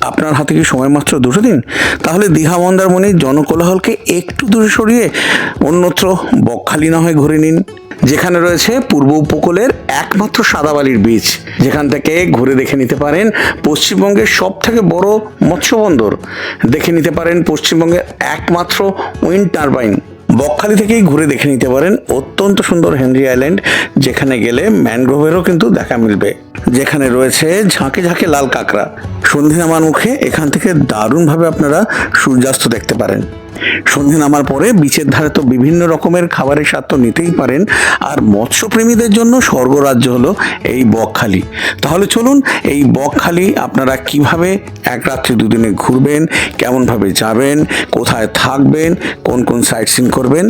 আপনার হাতে কি সময় মাত্র 2 দিন? তাহলে দীঘা মন্দারমণির জনকোলাহলকে একটু দূরে সরিয়ে অন্যত্র বকখালি না হয় ঘুরে নিন, যেখানে রয়েছে পূর্ব উপকূলের একমাত্র সাদাবালির বীচ, যেখান থেকে ঘুরে দেখে নিতে পারেন পশ্চিমবঙ্গের সব থেকে বড় মৎস্য বন্দর, দেখে নিতে পারেন পশ্চিমবঙ্গের একমাত্র উইন্ড টারবাইন। বকখালি থেকেই ঘুরে দেখে নিতে পারেন অত্যন্ত সুন্দর হেনরি আইল্যান্ড, যেখানে গেলে ম্যানগ্রোভেরও কিন্তু দেখা মিলবে, যেখানে রয়েছে ঝাঁকে ঝাঁকে লাল কাঁকড়া। সন্ধে নামার মুখে এখান থেকে দারুণভাবে আপনারা সূর্যাস্ত দেখতে পারেন। সন্ধে নামার পরে বিচের ধারে তো বিভিন্ন রকমের খাবারের স্বাদ তো নিতেই পারেন, আর মৎস্যপ্রেমীদের জন্য স্বর্গরাজ্য হলো এই বকখালি। তাহলে চলুন এই বকখালি আপনারা কিভাবে এক রাত্রি 2 দিনে ঘুরবেন, কেমনভাবে যাবেন, কোথায় থাকবেন, কোন কোন সাইট সিন করবেন,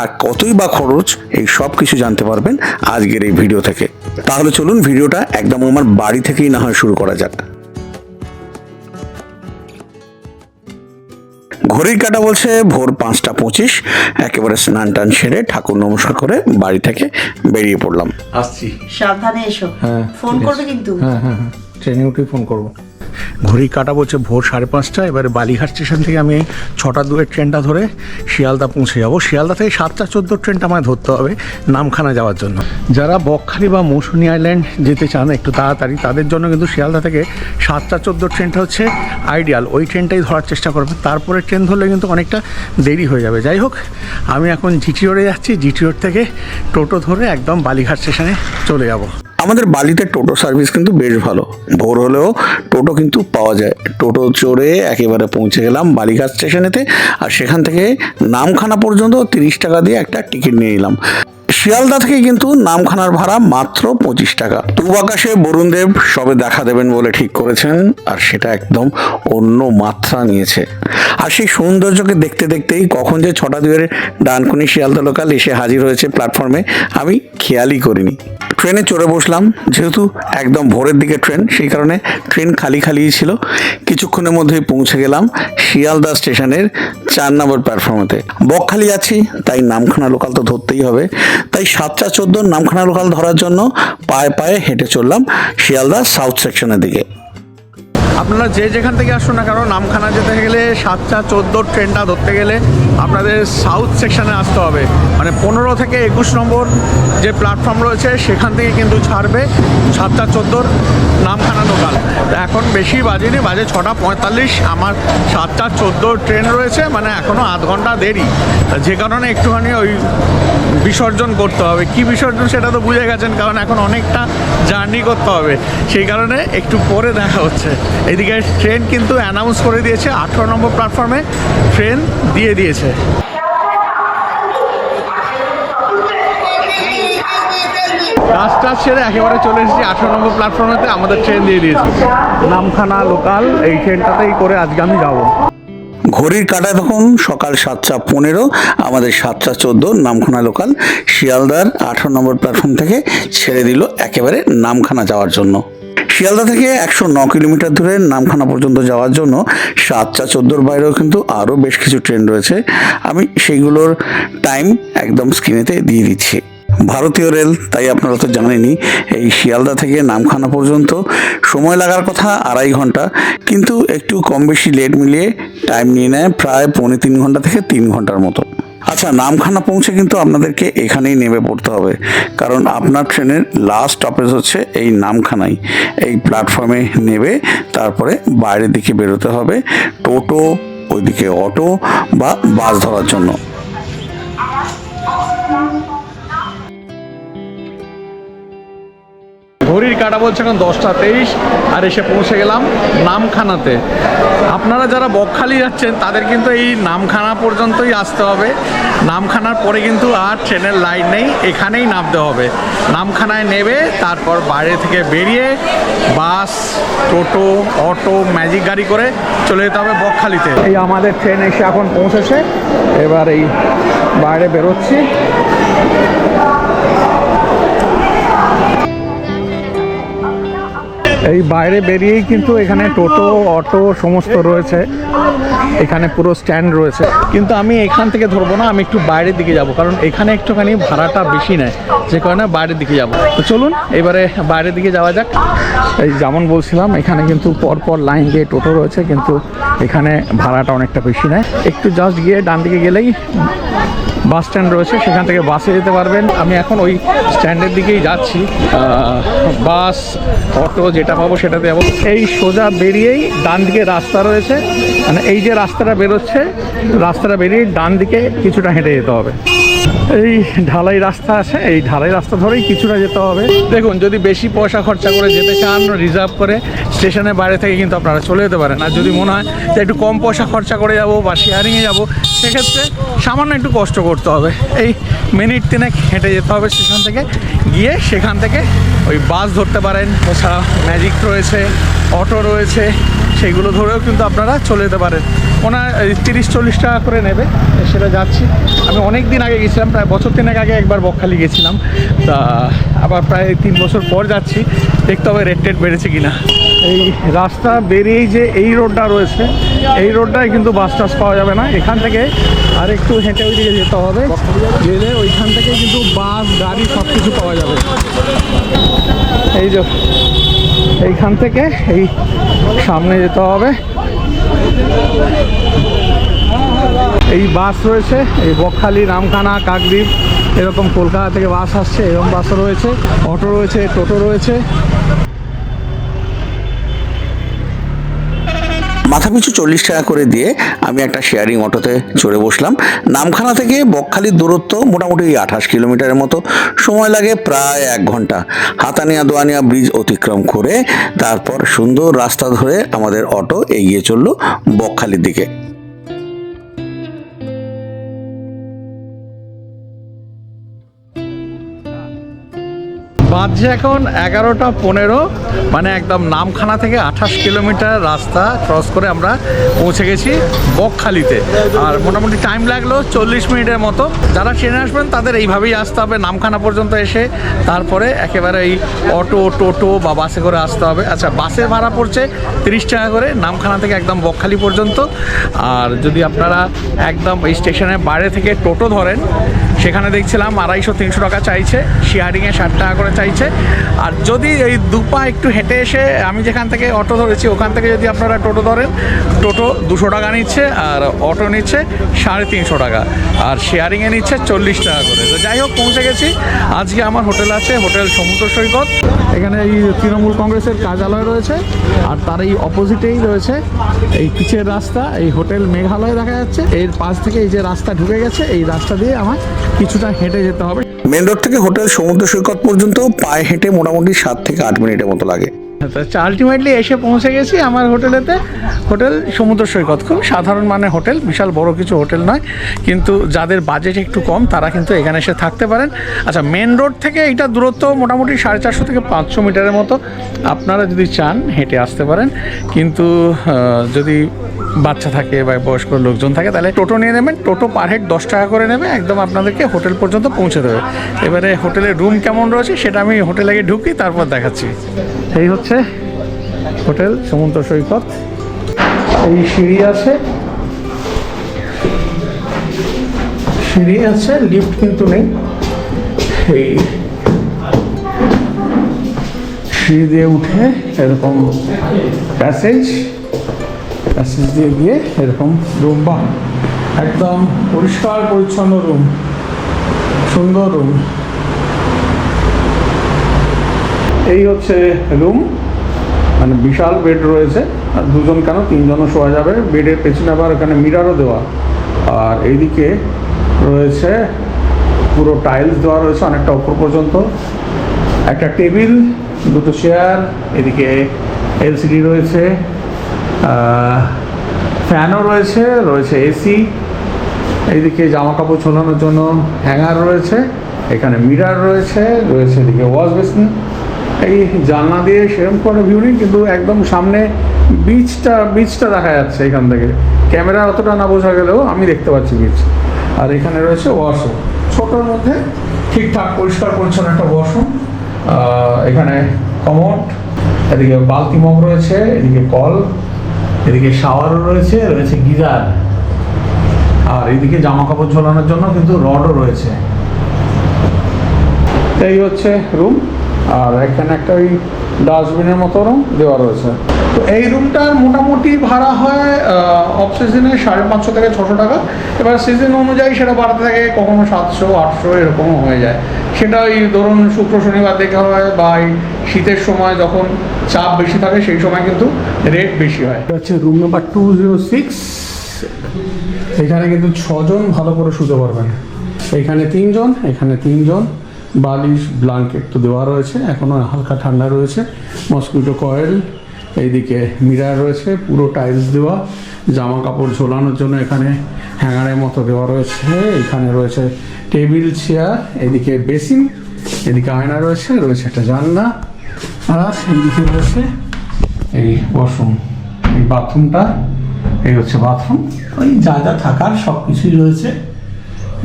আর কতই বা খরচ, এই সব কিছু জানতে পারবেন আজকের এই ভিডিও থেকে। তাহলে চলুন ভিডিওটা একদম আমার বাড়ি থেকেই না হয় শুরু করা যাক। ঘড়ির কাঁটা বলছে ভোর 5টা 25। একেবারে স্নান টান সেরে ঠাকুর নমস্কার করে বাড়ি থেকে বেরিয়ে পড়লাম। আসছি, সাবধানে এসো। হ্যাঁ ফোন করবে কিন্তু। হ্যাঁ, ট্রেনে উঠেই ফোন করবো। ঘড়ির কাঁটা বলছে ভোর 5:30। এবারে বালিঘাট স্টেশন থেকে আমি 6টা 2 ট্রেনটা ধরে শিয়ালদা পৌঁছে যাবো। শিয়ালদা থেকে 7টা 14 ট্রেনটা আমায় ধরতে হবে নামখানা যাওয়ার জন্য। যারা বকখালি বা মৌসুনি আইল্যান্ড যেতে চান একটু তাড়াতাড়ি, তাদের জন্য কিন্তু শিয়ালদা থেকে 7টা 14 ট্রেনটা হচ্ছে আইডিয়াল। ওই ট্রেনটাই ধরার চেষ্টা করবেন, তারপরে ট্রেন ধরলে কিন্তু অনেকটা দেরি হয়ে যাবে। যাই হোক, আমি এখন জিটি রোডে যাচ্ছি। জিটি রোড থেকে টোটো ধরে একদম বালিঘাট স্টেশনে চলে যাব। আমাদের বালিতে টোটো সার্ভিস কিন্তু বেশ ভালো, ভোর হলেও টোটো কিন্তু পাওয়া যায়। টোটো চড়ে একেবারে পৌঁছে গেলাম বালিঘাট স্টেশনেতে, আর সেখান থেকে নামখানা পর্যন্ত 30 টাকা দিয়ে একটা টিকিট নিয়ে নিলাম। শিয়ালদা থেকে কিন্তু নামখানার ভাড়া মাত্র 25 টাকা। পূব আকাশে বরুণদেব সবে দেখা দেবেন বলে ঠিক করেছেন, আর সেটা একদম অন্য মাত্রা নিয়েছে। আর সেই সৌন্দর্যকে দেখতে দেখতেই কখন যে 6টা 2 ডানকুনি শিয়ালদা লোকাল এসে হাজির হয়েছে প্ল্যাটফর্মে, আমি খেয়ালই করিনি। ট্রেনে চড়ে বসলাম, যেহেতু একদম ভোরের দিকে ট্রেন, সেই কারণে ট্রেন খালি খালিই ছিল। কিছুক্ষণের মধ্যেই পৌঁছে গেলাম শিয়ালদা স্টেশনের 4 নম্বর প্ল্যাটফর্মেতে। বকখালি আছি, তাই নামখানা লোকাল তো ধরতেই হবে। তাই 7টা 14 নামখানা লোকাল ধরার জন্য পায়ে পায়ে হেঁটে চললাম শিয়ালদা সাউথ সেকশনের দিকে। আপনারা যে যেখান থেকে আসুন না, কারণ নামখানা যেতে গেলে 7টা 14 ট্রেনটা ধরতে গেলে আপনাদের সাউথ সেকশনে আসতে হবে। মানে 15 থেকে 21 নম্বর যে প্ল্যাটফর্ম রয়েছে সেখান থেকে কিন্তু ছাড়বে 7টা 14 নামখানা লোকাল। এখন বেশি বাজেনি, বাজে 6টা 45। আমার 7টা 14 ট্রেন রয়েছে, মানে এখনও আধ ঘন্টা দেরি, যে কারণে একটুখানি ওই বিসর্জন করতে হবে। কি বিসর্জন সেটা তো বুঝে গেছেন, কারণ এখন অনেকটা জার্নি করতে হবে, সেই কারণে একটু পরে দেখা হচ্ছে। এদিকে ট্রেন কিন্তু অ্যানাউন্স করে দিয়েছে, 18 নম্বর প্ল্যাটফর্মে ট্রেন দিয়ে দিয়েছে। কাজটা সেরে একেবারে চলে এসেছি 18 নম্বর প্ল্যাটফর্মেতে। আমাদের ট্রেন দিয়ে দিয়েছে নামখানা লোকাল। এই ট্রেনটাতেই করে আজকে আমি যাবো। ঘড়ির কাঁটা তখন সকাল 7টা 15। আমাদের 7টা 14 নামখানা লোকাল শিয়ালদার 18 নম্বর প্ল্যাটফর্ম থেকে ছেড়ে দিল একেবারে নামখানা যাওয়ার জন্য। শিয়ালদা থেকে 109 কিলোমিটার দূরে নামখানা পর্যন্ত যাওয়ার জন্য 7টা 14 বাইরেও কিন্তু আরও বেশ কিছু ট্রেন রয়েছে। আমি সেইগুলোর টাইম একদম স্ক্রিনেতে দিয়ে দিচ্ছি। ভারতীয় রেল, তাই আপনারা তো জানেনই এই শিয়ালদা থেকে নামখানা পর্যন্ত সময় লাগার কথা 2.5 ঘন্টা, কিন্তু একটু কম বেশি লেট মিলিয়ে টাইম নিয়ে নেয় প্রায় 2.25 ঘন্টা থেকে 3 ঘন্টার মতো। আচ্ছা, নামখানা পৌঁছে কিন্তু আপনাদেরকে এখানেই নেমে পড়তে হবে, কারণ আপনার ট্রেনের লাস্ট স্টপেজ হচ্ছে এই নামখানাই। এই প্ল্যাটফর্মে নেবে তারপরে বাইরের দিকে বেরোতে হবে টোটো, ওইদিকে অটো বা বাস ধরার জন্য। ঘড়ির কাঁটা বলছে এখন 10টা 23, আর এসে পৌঁছে গেলাম নামখানাতে। আপনারা যারা বকখালি যাচ্ছেন তাদের কিন্তু এই নামখানা পর্যন্তই আসতে হবে। নামখানার পরে কিন্তু আর ট্রেনের লাইন নেই, এখানেই নামতে হবে। নামখানায় নেবে তারপর বাইরে থেকে বেরিয়ে বাস, টোটো, অটো, ম্যাজিক গাড়ি করে চলে যেতে হবে বকখালিতে। এই আমাদের ট্রেন এসে এখন পৌঁছেছে, এবার এই বাইরে বেরোচ্ছি। এই বাইরে বেরিয়েই কিন্তু এখানে টোটো অটো সমস্ত রয়েছে, এখানে পুরো স্ট্যান্ড রয়েছে। কিন্তু আমি এখান থেকে ধরবো না, আমি একটু বাইরের দিকে যাব, কারণ এখানে একটুখানি ভাড়াটা বেশি নেয়, যে কারণে বাইরের দিকে যাব। তো চলুন এবারে বাইরের দিকে যাওয়া যাক। এই যেমন বলছিলাম, এখানে কিন্তু পরপর লাইন দিয়ে টোটো রয়েছে, কিন্তু এখানে ভাড়াটা অনেকটা বেশি নেয়। একটু জাস্ট গিয়ে ডান দিকে গেলেই বাস স্ট্যান্ড রয়েছে, সেখান থেকে বাসে যেতে পারবেন। আমি এখন ওই স্ট্যান্ডের দিকেই যাচ্ছি, বাস অটো যেটা পাবো সেটাতে যাবো। এই সোজা বেরিয়েই ডান দিকে রাস্তা রয়েছে, মানে এই যে রাস্তাটা বেরোচ্ছে, রাস্তাটা বেরিয়ে ডান দিকে কিছুটা হেঁটে যেতে হবে। এই ঢালাই রাস্তা আছে, এই ঢালাই রাস্তা ধরেই কিছুটা যেতে হবে। দেখুন, যদি বেশি পয়সা খরচা করে যেতে চান রিজার্ভ করে, স্টেশনের বাইরে থেকে কিন্তু আপনারা চলে যেতে পারেন। আর যদি মনে হয় যে একটু কম পয়সা খরচা করে যাব বা শেয়ারিংয়ে যাব, সেক্ষেত্রে সামান্য একটু কষ্ট করতে হবে। এই মিনিট 3 হেঁটে যেতে হবে স্টেশন থেকে, গিয়ে সেখান থেকে ওই বাস ধরতে পারেন। এছাড়া ম্যাজিক রয়েছে, অটো রয়েছে, সেইগুলো ধরেও কিন্তু আপনারা চলে যেতে পারেন। ওনার 30-40 টাকা করে নেবে, সেটা যাচ্ছি। আমি অনেক দিন আগে গেছিলাম, প্রায় বছর 3 আগে একবার বকখালি গেছিলাম, তা আবার প্রায় 3 বছর পর যাচ্ছি, দেখতে হবে রেট টেট বেড়েছে কিনা। এই রাস্তা বেরিয়েই যে এই রোডটা রয়েছে, এই রোডটায় কিন্তু বাস টাস পাওয়া যাবে না, এখান থেকে আর একটু হেঁটে ওই দিকে যেতে হবে। গেলে ওইখান থেকে কিন্তু বাস গাড়ি সব কিছু পাওয়া যাবে। এই যে এইখান থেকে এই সামনে যেতে হবে, এই বাস রয়েছে, এই বকখালি, নামখানা, কাকদ্বীপ, এরকম কলকাতা থেকে বাস আসছে, এরকম বাসও রয়েছে, অটো রয়েছে, টোটো রয়েছে। মাথাপিছু 40 টাকা করে দিয়ে আমি একটা শেয়ারিং অটোতে চড়ে বসলাম। নামখানা থেকে বকখালির দূরত্ব মোটামুটি 28 কিলোমিটারের মতো, সময় লাগে প্রায় 1 ঘন্টা। হাতানিয়া দোয়ানিয়া ব্রিজ অতিক্রম করে তারপর সুন্দর রাস্তা ধরে আমাদের অটো এগিয়ে চললো বকখালির দিকে। বাজছে এখন 11টা 15, মানে একদম নামখানা থেকে 28 কিলোমিটার রাস্তা ক্রস করে আমরা পৌঁছে গেছি বকখালিতে। আর মোটামুটি টাইম লাগলো 40 মিনিটের মতো। যারা ট্রেনে আসবেন তাদের এইভাবেই আসতে হবে, নামখানা পর্যন্ত এসে তারপরে একেবারে এই অটো, টোটো বা বাসে করে আসতে হবে। আচ্ছা, বাসের ভাড়া পড়ছে 30 টাকা করে নামখানা থেকে একদম বকখালি পর্যন্ত। আর যদি আপনারা একদম এই স্টেশনের বাইরে থেকে টোটো ধরেন, সেখানে দেখছিলাম 250-300 টাকা চাইছে, শেয়ারিংয়ে 60 টাকা করে চাইছে। আর যদি এই দুপা একটু হেঁটে এসে, আমি যেখান থেকে অটো ধরেছি ওখান থেকে যদি আপনারা টোটো ধরেন, টোটো 200 টাকা নিচ্ছে, আর অটো নিচ্ছে 350 টাকা, আর শেয়ারিংয়ে নিচ্ছে 40 টাকা করে। তো যাই হোক, পৌঁছে গেছি। আজকে আমার হোটেল আছে, হোটেল সমুদ্র সৈকত। এখানে এই তৃণমূল কংগ্রেসের কার্যালয় রয়েছে, আর তার এই অপোজিটেই রয়েছে এই পিচের রাস্তা, এই হোটেল মেঘালয় দেখা যাচ্ছে। এর পাশ থেকে এই যে রাস্তা ঢুকে গেছে, এই রাস্তা দিয়ে আমার কিছুটা হেঁটে যেতে হবে। মেন রোড থেকে হোটেল সমুদ্র সৈকত পর্যন্ত পায়ে হেঁটে মোটামুটি 7 থেকে 8 মিনিটের মতো লাগে। আচ্ছা, আলটিমেটলি এসে পৌঁছে গেছি আমার হোটেলেতে, হোটেল সমুদ্র সৈকত। খুব সাধারণ মানের হোটেল, বিশাল বড় কিছু হোটেল নয়, কিন্তু যাদের বাজেট একটু কম তারা কিন্তু এখানে এসে থাকতে পারেন। আচ্ছা, মেন রোড থেকে এইটা দূরত্ব মোটামুটি 450 থেকে 500 মিটারের মতো। আপনারা যদি চান হেঁটে আসতে পারেন, কিন্তু যদি বাচ্চা থাকে বা বয়স্ক লোকজন থাকে তাহলে টোটো নিয়ে নেবেন। টোটো পার হেড 10 টাকা করে নেবে, একদম আপনাদেরকে হোটেল পর্যন্ত পৌঁছে দেবে। এবারে হোটেলের রুম কেমন রয়েছে সেটা আমি হোটেলে গিয়ে ঢুকি, তারপর দেখাচ্ছি। এই হচ্ছে হোটেল সমুদ্র সৈকত। এই সিঁড়ি আছে, সিঁড়ি আছে, লিফট কিন্তু নেই। এই সিঁড়ি দিয়ে উঠে এরকম প্যাসেজ দিয়ে গিয়ে এরকম রুম, বা একদম পরিষ্কার পরিচ্ছন্ন রুম, সুন্দর রুম। এই হচ্ছে রুম, মানে বিশাল বেড রয়েছে, আর 2জন কেন 3জনও শোয়া যাবে। বেডের পেছনে আবার এখানে মিরারও দেওয়া, আর এইদিকে রয়েছে পুরো টাইলস দেওয়া রয়েছে অনেকটা উপর পর্যন্ত। একটা টেবিল, 2টো চেয়ার, এদিকে এলসিডি রয়েছে, ফ্যানও রয়েছে, রয়েছে এসি। এইদিকে জামা কাপড় ঝোলানোর জন্য হ্যাঙ্গার রয়েছে, এখানে মিরার রয়েছে, রয়েছে এদিকে ওয়াশ বেসিন। এই জানলা দিয়ে সেরকম কোনো ভিউ নেই, কিন্তু একদম সামনে বিচটা দেখা যাচ্ছে এখান থেকে। ক্যামেরা অতটা না বোঝা গেলেও আমি দেখতে পাচ্ছি বিচ। আর এখানে রয়েছে ওয়াশরুম, ছোটোর মধ্যে ঠিকঠাক পরিষ্কার পরিচ্ছন্ন একটা ওয়াশরুম। এখানে কমোড, এদিকে বালতি মগ রয়েছে, এদিকে কল, এদিকে শাওয়ারও রয়েছে, রয়েছে গিজার, আর এদিকে জামা কাপড় ঝোলানোর জন্য কিন্তু রডও রয়েছে। এই হচ্ছে রুম, আর এখানে একটা ওই ডাস্টবিনের মতো রুম দেওয়া রয়েছে। তো এই রুমটার মোটামুটি ভাড়া হয় অফ সিজনে 550 থেকে 600 টাকা। এবার সিজন অনুযায়ী সেটা বাড়তে থাকে, কখনো 700 800 এরকমও হয়ে যায়। সেটা ওই ধরুন শুক্র শনিবার দেখে হয়, বা এই শীতের সময় যখন চাপ বেশি থাকে সেই সময় কিন্তু রেট বেশি হয়। এটা হচ্ছে রুম নাম্বার 206। এখানে কিন্তু 6 জন ভালো করে শুতে পারবেন। এখানে 3 জন, এখানে 3 জন। বালিশ ব্ল্যাঙ্কেট তো দেওয়া রয়েছে, এখনও হালকা ঠান্ডা রয়েছে। মসকিউটো কয়েল, এইদিকে মিরার রয়েছে, পুরো টাইলস দেওয়া। জামা কাপড় ঝোলানোর জন্য এখানে হ্যাঙ্গারের মতো দেওয়া রয়েছে। এখানে রয়েছে টেবিল চেয়ার, এদিকে বেসিন, এদিকে আয়না রয়েছে, রয়েছে একটা জানলা, আর এইদিকে রয়েছে এই ওয়াশরুম, এই বাথরুমটা। এই হচ্ছে বাথরুম, ওই যা যা থাকার সব কিছুই রয়েছে।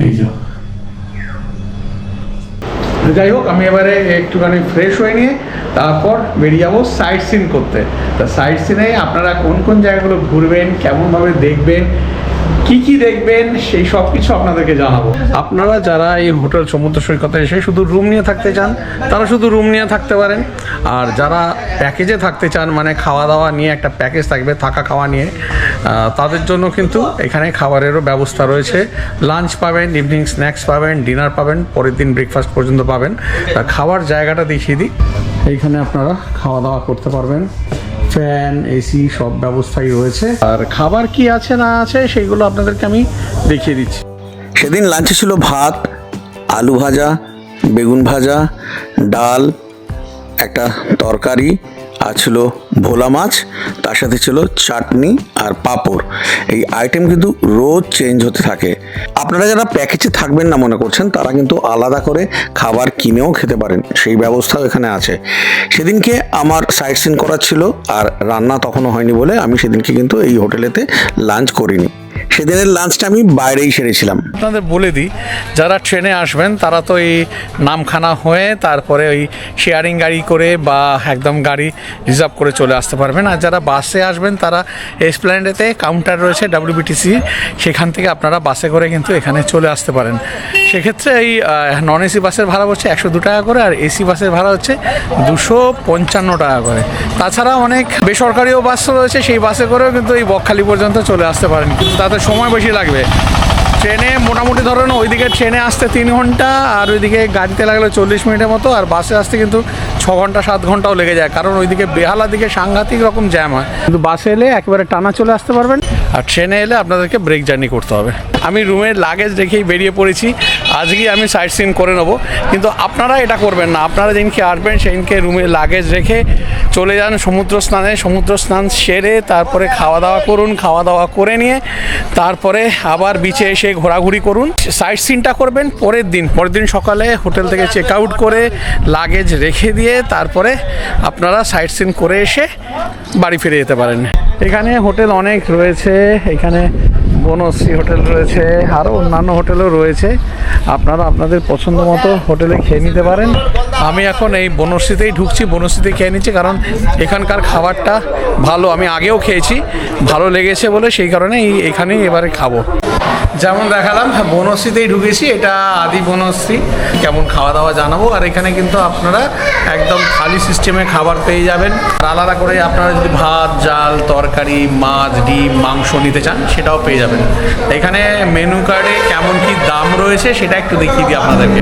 এই যে যাই হোক, আমি এবারে একটুখানি ফ্রেশ হয়ে নিয়ে তারপর বেরিয়ে যাবো সাইট সিন করতে। তা সাইট সিনে আপনারা কোন কোন জায়গাগুলো ঘুরবেন, কেমনভাবে দেখবেন, কি কি দেখবেন, সেই সব কিছু আপনাদেরকে জানাবো। আপনারা যারা এই হোটেল সমুদ্র সৈকতে এসে শুধু রুম নিয়ে থাকতে চান, তারা শুধু রুম নিয়ে থাকতে পারেন। আর যারা প্যাকেজে থাকতে চান, মানে খাওয়া দাওয়া নিয়ে একটা প্যাকেজ থাকবে, থাকা খাওয়া নিয়ে, তাদের জন্য কিন্তু এখানে খাবারেরও ব্যবস্থা রয়েছে। লাঞ্চ পাবেন, ইভিনিং স্ন্যাক্স পাবেন, ডিনার পাবেন, পরের দিন ব্রেকফাস্ট পর্যন্ত পাবেন। তা খাওয়ার জায়গাটা দেখিয়ে দিই। এইখানে আপনারা খাওয়া দাওয়া করতে পারবেন, ফ্যান, এসি সব ব্যবস্থাই রয়েছে। আর খাবার কি আছে না আছে সেইগুলো আপনাদেরকে আমি দেখিয়ে দিচ্ছি। সেদিন লাঞ্চে ছিল ভাত, আলু ভাজা, বেগুন ভাজা, ডাল, একটা তরকারি, আর ছিল ভোলা মাছ, তার সাথে ছিল চাটনি আর পাঁপড়। এই আইটেম কিন্তু রোজ চেঞ্জ হতে থাকে। আপনারা যারা প্যাকেজে থাকবেন না মনে করছেন, তারা কিন্তু আলাদা করে খাবার কিনেও খেতে পারেন, সেই ব্যবস্থাও এখানে আছে। সেদিনকে আমার সাইট সিন করা ছিল, আর রান্না তখনও হয়নি বলে আমি সেদিনকে কিন্তু এই হোটেলেতে লাঞ্চ করিনি। সেদিনের লাঞ্চটা আমি বাইরেই সেরেছিলাম। আপনাদের বলে দিই, যারা ট্রেনে আসবেন তারা তো এই নামখানা হয়ে তারপরে ওই শেয়ারিং গাড়ি করে বা একদম গাড়ি রিজার্ভ করে চলে আসতে পারবেন। আর যারা বাসে আসবেন তারা এসপ্ল্যানেডেতে কাউন্টার রয়েছে WTC, সেখান থেকে আপনারা বাসে করে কিন্তু এখানে চলে আসতে পারেন। সেক্ষেত্রে এই নন এসি বাসের ভাড়া হচ্ছে 102 টাকা করে, আর এসি বাসের ভাড়া হচ্ছে 255 টাকা করে। তাছাড়া অনেক বেসরকারিও বাস রয়েছে, সেই বাসে করেও কিন্তু এই বকখালি পর্যন্ত চলে আসতে পারেন, কিন্তু তাতে সময় বেশি লাগবে। ট্রেনে মোটামুটি ধরেন ওইদিকে ট্রেনে আসতে 3 ঘন্টা, আর ওইদিকে গাড়িতে লাগলে 40 মিনিটের মতো, আর বাসে আসতে কিন্তু 6 ঘন্টা 7 ঘন্টাও লেগে যায়, কারণ ওইদিকে বেহালার দিকে সাংঘাতিক রকম জ্যাম হয়। কিন্তু বাসে এলে একেবারে টানা চলে আসতে পারবেন, আর ট্রেনে এলে আপনাদেরকে ব্রেক জার্নি করতে হবে। আমি রুমের লাগেজ রেখেই বেরিয়ে পড়েছি, আজকেই আমি সাইট সিন করে নেবো, কিন্তু আপনারা এটা করবেন না। আপনারা যেদিনকে আসবেন সেদিনকে রুমের লাগেজ রেখে চলে যান সমুদ্র স্নানে। সমুদ্র স্নান সেরে তারপরে খাওয়া দাওয়া করুন, খাওয়া দাওয়া করে নিয়ে তারপরে আবার বিচে এসে ঘোরাঘুরি করুন। সাইট সিনটা করবেন পরের দিন সকালে হোটেল থেকে চেক আউট করে লাগেজ রেখে দিয়ে তারপরে আপনারা সাইট সিন করে এসে বাড়ি ফিরে যেতে পারেন। এখানে হোটেল অনেক রয়েছে, এখানে বনশ্রী হোটেল রয়েছে, আরও অন্যান্য হোটেলও রয়েছে। আপনারা আপনাদের পছন্দ মতো হোটেলে খেয়ে নিতে পারেন। আমি এখন এই বনশ্রীতেই ঢুকছি, বনশ্রীতে খেয়ে নিচ্ছি, কারণ এখানকার খাবারটা ভালো। আমি আগেও খেয়েছি, ভালো লেগেছে বলে সেই কারণে এইখানেই এবারে খাবো। যেমন দেখালাম, বনশ্রীতেই ঢুকেছি, এটা আদি বনশ্রী। কেমন খাওয়া দাওয়া জানাবো। আর এখানে কিন্তু আপনারা একদম থালি সিস্টেমে খাবার পেয়ে যাবেন, আর আলাদা করে আপনারা যদি ভাত, ডাল, তরকারি, মাছ, ডিম, মাংস নিতে চান সেটাও পেয়ে যাবেন। এখানে মেনু কার্ডে কেমন কি দাম রয়েছে সেটা একটু দেখিয়ে দিই আপনাদেরকে।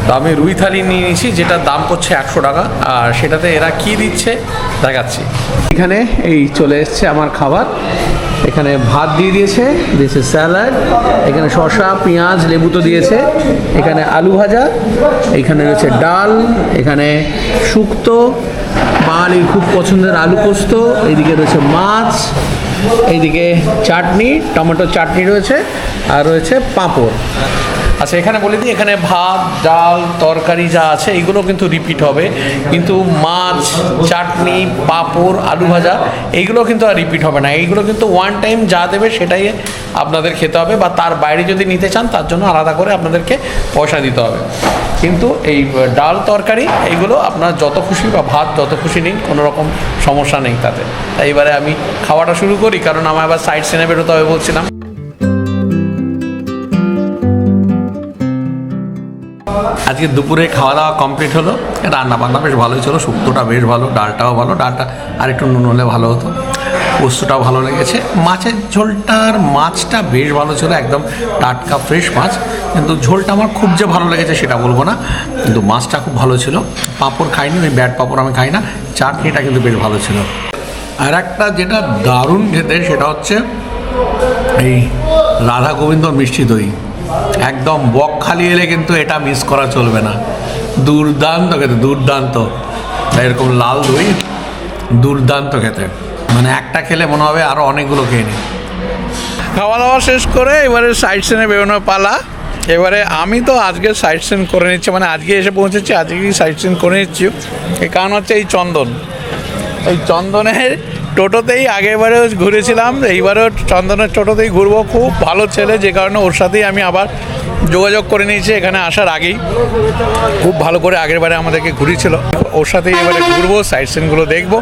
তো আমি রুই থালি নিয়ে নিয়েছি, যেটার দাম পড়ছে 100 টাকা, আর সেটাতে এরা কি দিচ্ছে দেখাচ্ছি। এখানে এই চলে এসছে আমার খাবার। এখানে ভাত দিয়ে দিয়েছে স্যালাড, এখানে শসা, পেঁয়াজ, লেবু তো দিয়েছে, এখানে আলু ভাজা, এখানে রয়েছে ডাল, এখানে শুক্তো, বাঙালির খুব পছন্দের আলু পোস্ত, এইদিকে রয়েছে মাছ, এইদিকে চাটনি, টমেটো চাটনি রয়েছে, আর রয়েছে পাঁপড়। আচ্ছা, এখানে বলে দিই, এখানে ভাত, ডাল, তরকারি যা আছে এইগুলো কিন্তু রিপিট হবে, কিন্তু মাছ, চাটনি, পাঁপড়, আলু ভাজা এইগুলো কিন্তু আর রিপিট হবে না। এইগুলো কিন্তু ওয়ান টাইম যা দেবে সেটাই আপনাদের খেতে হবে, বা তার বাইরে যদি নিতে চান তার জন্য আলাদা করে আপনাদেরকে পয়সা দিতে হবে। কিন্তু এই ডাল, তরকারি এইগুলো আপনার যত খুশি, বা ভাত যত খুশি নিন, কোনো রকম সমস্যা নেই তাতে। তাই এবারে আমি খাওয়াটা শুরু করি, কারণ আমার আবার সাইড সিনে বেরোতে হবে বলছিলাম। আজকে দুপুরে খাওয়া দাওয়া কমপ্লিট হলো, রান্না বান্না বেশ ভালোই ছিল, শুক্তোটা বেশ ভালো, ডালটাও ভালো, ডালটা আর একটু নুন হলে ভালো হতো, পোস্তটাও ভালো লেগেছে, মাছের ঝোলটার মাছটা বেশ ভালো ছিল, একদম টাটকা ফ্রেশ মাছ, কিন্তু ঝোলটা আমার খুব যে ভালো লেগেছে সেটা বলবো না, কিন্তু মাছটা খুব ভালো ছিল। পাঁপড় খাইনি, ওই ব্যাট পাঁপড় আমি খাই না, চাটনিটা কিন্তু বেশ ভালো ছিল। আর একটা যেটা দারুণ খেতে সেটা হচ্ছে এই রাধা গোবিন্দ মিষ্টি দই, একদম বকখালি এলে কিন্তু এটা মিস করা চলবে না, দুর্দান্ত খেতে, দুর্দান্ত। এরকম লাল দই দুর্দান্ত খেতে, মানে একটা খেলে মনে হবে আরও অনেকগুলো খেয়ে নিই। খাওয়া দাওয়া শেষ করে এবারে সাইড সিনে বেরোনোর পালা। এবারে আমি তো আজকে সাইড সিন করে নিচ্ছি, মানে আজকে এসে পৌঁছেছি, আজকেই সাইড সিন করে নিচ্ছি। এই কারণ হচ্ছে এই চন্দন, এই চন্দনের টোটোতেই আগেরবারেও ঘুরেছিলাম, এইবারেও চন্দনের টোটোতেই ঘুরবো। খুব ভালো ছেলে, যে কারণে ওর সাথেই আমি আবার যোগাযোগ করে নিয়েছি এখানে আসার আগেই। খুব ভালো করে আগেরবারে আমাদেরকে ঘুরিয়েছিল, ওর সাথেই এবারে ঘুরবো, সাইড সিনগুলো দেখবো,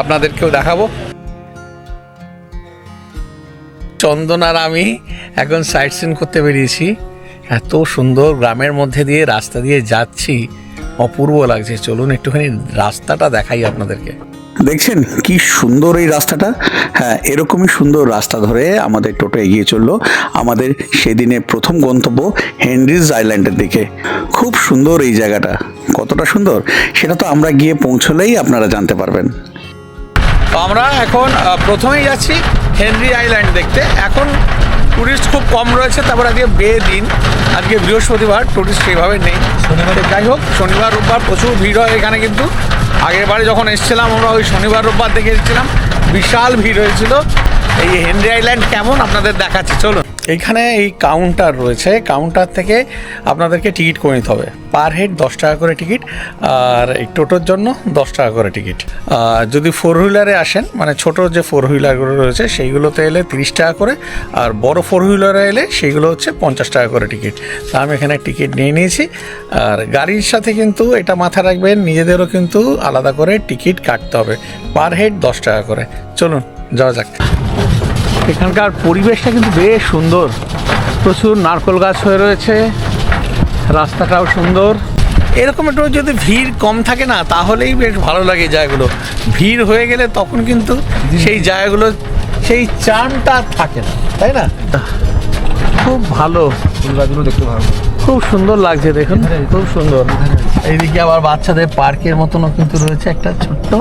আপনাদেরকেও দেখাবো। চন্দন আর আমি এখন সাইড সিন করতে বেরিয়েছি। এত সুন্দর গ্রামের মধ্যে দিয়ে রাস্তা দিয়ে যাচ্ছি, অপূর্ব লাগছে। চলুন একটুখানি রাস্তাটা দেখাই আপনাদেরকে। দেখছেন কি সুন্দর এই রাস্তাটা? হ্যাঁ, এরকমই সুন্দর রাস্তা ধরে আমাদের টোটো এগিয়ে চললো আমাদের সেদিনে প্রথম গন্তব্য হেনরিজ আইল্যান্ডের দিকে। খুব সুন্দর এই জায়গাটা, কতটা সুন্দর সেটা তো আমরা গিয়ে পৌঁছলেই আপনারা জানতে পারবেন। তো আমরা এখন প্রথমেই যাচ্ছি হেনরি আইল্যান্ড দেখতে। এখন টুরিস্ট খুব কম রয়েছে, তারপর আজকে বে দিন, আজকে বৃহস্পতিবার, টুরিস্ট সেইভাবে নেই। শনিবারে যাই হোক, শনিবার রোববার প্রচুর ভিড় হয় এখানে, কিন্তু আগের বারে যখন এসেছিলাম আমরা ওই শনিবার রোববার দেখে এসেছিলাম, বিশাল ভিড় হয়েছিল। এই হেনরি আইল্যান্ড কেমন আপনাদের দেখাচ্ছি, চলুন। এইখানে এই কাউন্টার রয়েছে, কাউন্টার থেকে আপনাদেরকে টিকিট করে নিতে হবে। পার হেড 10 টাকা করে টিকিট, আর এই টোটোর জন্য 10 টাকা করে টিকিট। যদি ফোর হুইলারে আসেন, মানে ছোটো যে ফোর হুইলারগুলো রয়েছে সেইগুলোতে এলে 30 টাকা করে, আর বড় ফোর হুইলারে এলে সেইগুলো হচ্ছে 50 টাকা করে টিকিট। তা আমি এখানে টিকিট নিয়ে নিয়েছি। আর গাড়ির সাথে কিন্তু এটা মাথায় রাখবেন, নিজেদেরও কিন্তু আলাদা করে টিকিট কাটতে হবে, পার হেড 10 টাকা করে। চলুন যাওয়া যাক। এখানকার পরিবেশটা কিন্তু বেশ সুন্দর, প্রচুর নারকেল গাছ হয়ে রয়েছে, রাস্তাটাও সুন্দর। এরকম একটু যদি ভিড় কম থাকে না, তাহলেই বেশ ভালো লাগে জায়গাগুলো। ভিড় হয়ে গেলে তখন কিন্তু সেই জায়গাগুলো সেই চার্মটা থাকে না, তাই না? খুব ভালো, ফুলগাছগুলো দেখতে ভালো, খুব সুন্দর লাগছে, দেখুন খুব সুন্দর। এইদিকে আবার বাচ্চাদের পার্কের মতনও কিন্তু রয়েছে একটা ছোট্ট।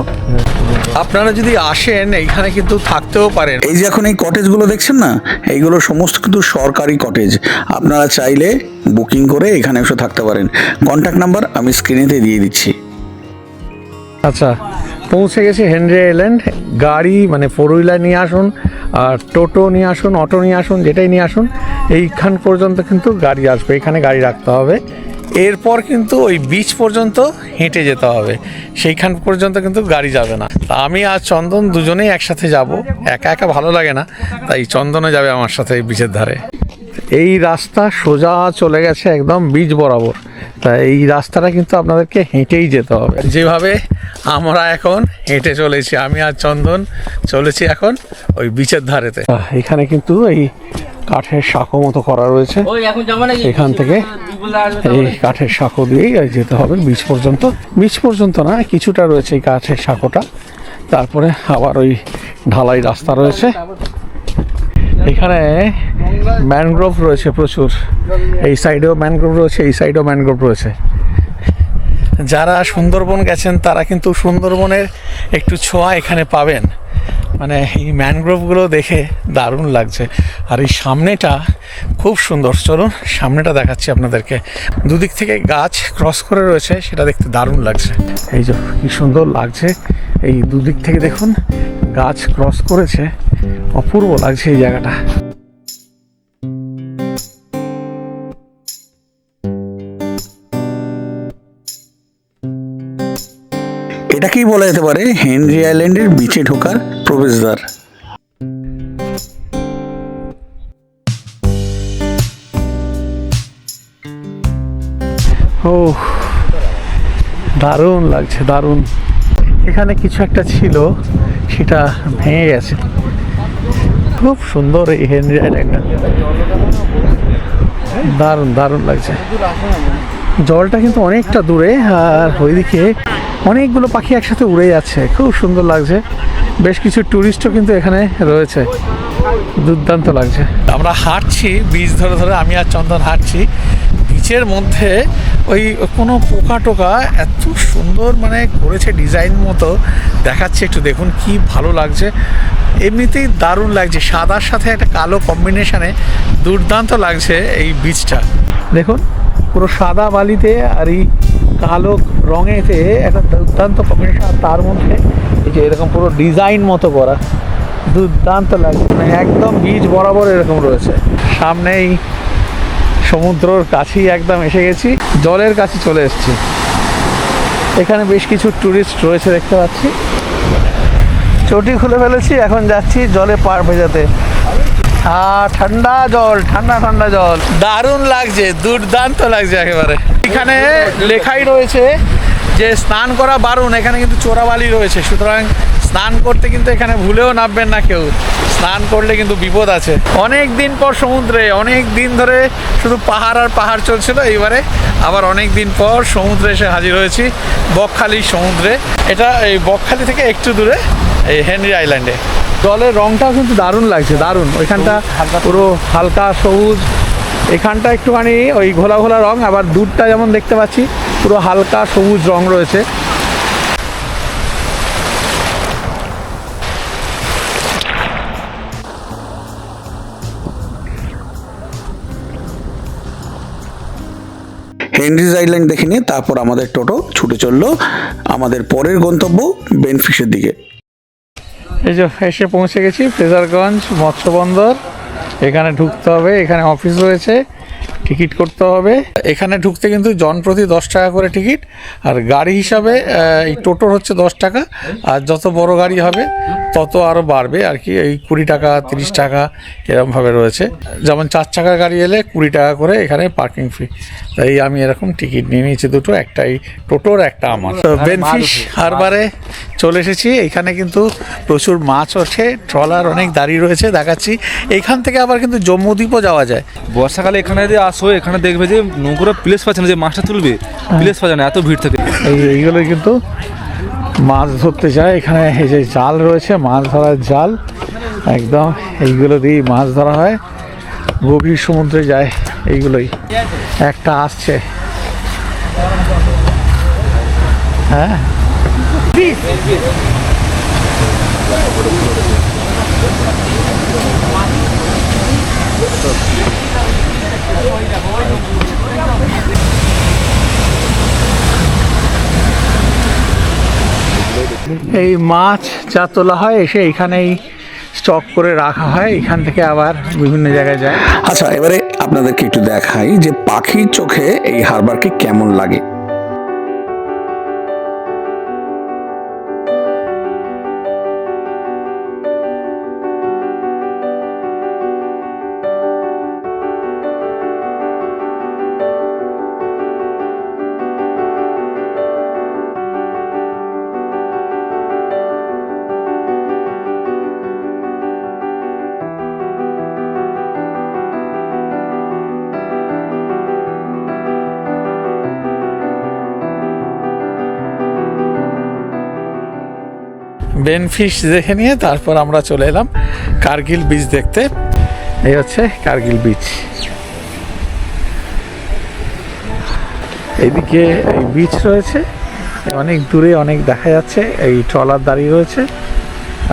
আপনারা যদি আসেন এইখানে কিন্তু থাকতেও পারেন। এই যে এখন এই কটেজগুলো দেখছেন না, এইগুলো সমস্ত কিন্তু সরকারি কটেজ। আপনারা চাইলে বুকিং করে এখানে এসে থাকতে পারেন। কন্ট্যাক্ট নাম্বার আমি স্ক্রিনেতে দিয়ে দিচ্ছি। আচ্ছা, পৌঁছে গেছি হেনরি আইল্যান্ড। গাড়ি মানে ফোর হুইলার নিয়ে আসুন, আর টোটো নিয়ে আসুন, অটো নিয়ে আসুন, যেটাই নিয়ে আসুন, এইখান পর্যন্ত কিন্তু গাড়ি আসবে, এখানে গাড়ি রাখতে হবে। এরপর কিন্তু ওই বিচ পর্যন্ত হেঁটে যেতে হবে, সেইখান পর্যন্ত কিন্তু গাড়ি যাবে না। তা আমি আর চন্দন দুজনেই একসাথে যাব, একা একা ভালো লাগে না, তাই চন্দনে যাবে আমার সাথে এই বিচের ধারে। এই রাস্তা সোজা চলে গেছে একদম বিচ বরাবর, তা এই রাস্তাটা কিন্তু আপনাদেরকে হেঁটেই যেতে হবে। যেভাবে আমরা এখন হেঁটে চলেছি, আমি আর চন্দন চলেছি এখন ওই বিচের ধারেতে। এখানে কিন্তু এই কাঠের সাঁকো মতো করা রয়েছে, এখান থেকে এই কাঠের সাঁকো দিয়েই যেতে হবে বিচ পর্যন্ত। বিচ পর্যন্ত না, কিছুটা রয়েছে এই কাঠের সাঁকোটা, তারপরে আবার ওই ঢালাই রাস্তা রয়েছে। এখানে ম্যানগ্রোভ রয়েছে প্রচুর, এই সাইডেও ম্যানগ্রোভ রয়েছে, এই সাইডেও ম্যানগ্রোভ রয়েছে। যারা সুন্দরবন গেছেন তারা কিন্তু সুন্দরবনের একটু ছোঁয়া এখানে পাবেন। মানে এই ম্যানগ্রোভগুলো দেখে দারুণ লাগছে, আর এই সামনেটা খুব সুন্দর। চলুন সামনেটা দেখাচ্ছি আপনাদেরকে। দুদিক থেকে গাছ ক্রস করে রয়েছে, সেটা দেখতে দারুণ লাগছে। এই যে কি সুন্দর লাগছে, এই দুদিক থেকে দেখুন গাছ ক্রস করেছে, অপূর্ব লাগছে এই জায়গাটা। এটাকেই বলা যেতে পারে হেনরি আইল্যান্ডের বিচে ঢোকার প্রবেশদ্বার। ও দারুণ লাগছে, দারুণ। এখানে কিছু একটা ছিল, সেটা ভেঙে গেছে। খুব সুন্দর এই হেনরি আইল্যান্ডটা, দারুণ দারুণ লাগছে। জলটা কিন্তু অনেকটা দূরে, আর ওইদিকে অনেকগুলো পাখি একসাথে উড়ে যাচ্ছে, খুব সুন্দর লাগছে। বেশ কিছু টুরিস্টও কিন্তু এখানে রয়েছে, দুর্দান্ত লাগছে। আমরা হাঁটছি বিচ ধরে ধরে, আমি আর চন্দন হাঁটছি বিচের মধ্যে। ওই কোনো পোকা টোকা এত সুন্দর মানে করেছে, ডিজাইন মতো দেখাচ্ছে, একটু দেখুন কি ভালো লাগছে। এমনিতেই দারুণ লাগছে, সাদার সাথে একটা কালো কম্বিনেশনে দুর্দান্ত লাগছে এই বিচটা। দেখুন পুরো সাদা বালিতে আর এই কালো রঙেতে একটা দুর্দান্ত কম্বিনেশন, আর তার মধ্যে এই যে এরকম পুরো ডিজাইন মতো করা, দুর্দান্ত লাগছে। মানে একদম বিচ বরাবর এরকম রয়েছে। সামনেই সমুদ্রর কাছেই একদম এসে গেছি, জলের কাছে চলে এসেছি। এখানে বেশ কিছু টুরিস্ট রয়েছে দেখতে পাচ্ছি। চটি খুলে ফেলেছি, এখন যাচ্ছি জলে পার ভেজাতে। ঠান্ডা জল, ঠান্ডা ঠান্ডা জল, দারুণ লাগছে, দুর্দান্ত লাগছে একেবারে। এখানে লেখাই রয়েছে যে স্নান করা বারণ, এখানে কিন্তু চোরাবালি রয়েছে, সুতরাং স্নান করতে কিন্তু এখানে ভুলেও নামবেন না কেউ, স্নান করলে কিন্তু বিপদ আছে। অনেক দিন পর সমুদ্রে, অনেক দিন ধরে শুধু পাহাড় আর পাহাড় চলছিল, এইবারে আবার অনেক দিন পর সমুদ্রে এসে হাজির হয়েছি, বকখালি সমুদ্রে। এটা এই বকখালি থেকে একটু দূরে এই হেনরি আইল্যান্ডে। জলের রংটাও কিন্তু দারুণ লাগছে, দারুণ। ওইখানটা পুরো হালকা সবুজ, এখানটা একটুখানি ওই ঘোলা ঘোলা রং, আবার দূরটা যেমন দেখতে পাচ্ছি পুরো হালকা সবুজ রং রয়েছে। হেনরিজ আইল্যান্ড দেখে নিয়ে তারপর আমাদের টোটো ছুটে চললো আমাদের পরের গন্তব্য বেনফিশের দিকে। এই যে এসে পৌঁছে গেছি ফ্রেজারগঞ্জ মৎস্য বন্দর। এখানে ঢুকতে হবে, এখানে অফিস রয়েছে, টিকিট করতে হবে। এখানে ঢুকতে কিন্তু জনপ্রতি 10 টাকা করে টিকিট, আর গাড়ি হিসাবে এই টোটোর হচ্ছে 10 টাকা, আর যত বড় গাড়ি হবে তত আরও বাড়বে আর কি, এই 20 টাকা 30 টাকা এরকমভাবে রয়েছে। যেমন 4 চাকার গাড়ি এলে 20 টাকা করে এখানে পার্কিং ফি। তাই আমি এরকম টিকিট নিয়ে নিয়েছি দুটো, একটাই টোটোর, একটা আমার। তো বেনফিশ হারবারে চলে এসেছি। এখানে কিন্তু প্রচুর মাছ আছে, ট্রলার অনেক দাঁড়িয়ে রয়েছে দেখাচ্ছি। এইখান থেকে আবার কিন্তু জম্মুদ্বীপও যাওয়া যায়। বর্ষাকালে এখানে যদি আসো, এখানে দেখবে যে নৌকোরা প্লেস পাচ্ছে না, যে মাছটা তুলবে প্লেস পাচ্ছে না, এত ভিড় থাকে। এইগুলো কিন্তু মাছ ধরতে যায়। এখানে এই যে জাল রয়েছে, মাছ ধরার জাল, একদম এইগুলো দিয়েই মাছ ধরা হয়, গভীর সমুদ্রে যায় এইগুলোই। একটা আসছে, হ্যাঁ এই মাছ যা তোলা হয় এসে এইখানেই স্টক করে রাখা হয়, এখান থেকে আবার বিভিন্ন জায়গায় যায়। আচ্ছা, এবারে আপনাদেরকে একটু দেখাই যে পাখির চোখে এই হারবারকে কেমন লাগে। বেনফিশ দেখে নিয়ে তারপর আমরা চলে এলাম কার্গিল বিচ দেখতে। এই হচ্ছে কার্গিল বিচ। এইদিকে এই বিচ রয়েছে, অনেক দূরে অনেক দেখা যাচ্ছে, এই ট্রলার দাঁড়িয়ে রয়েছে,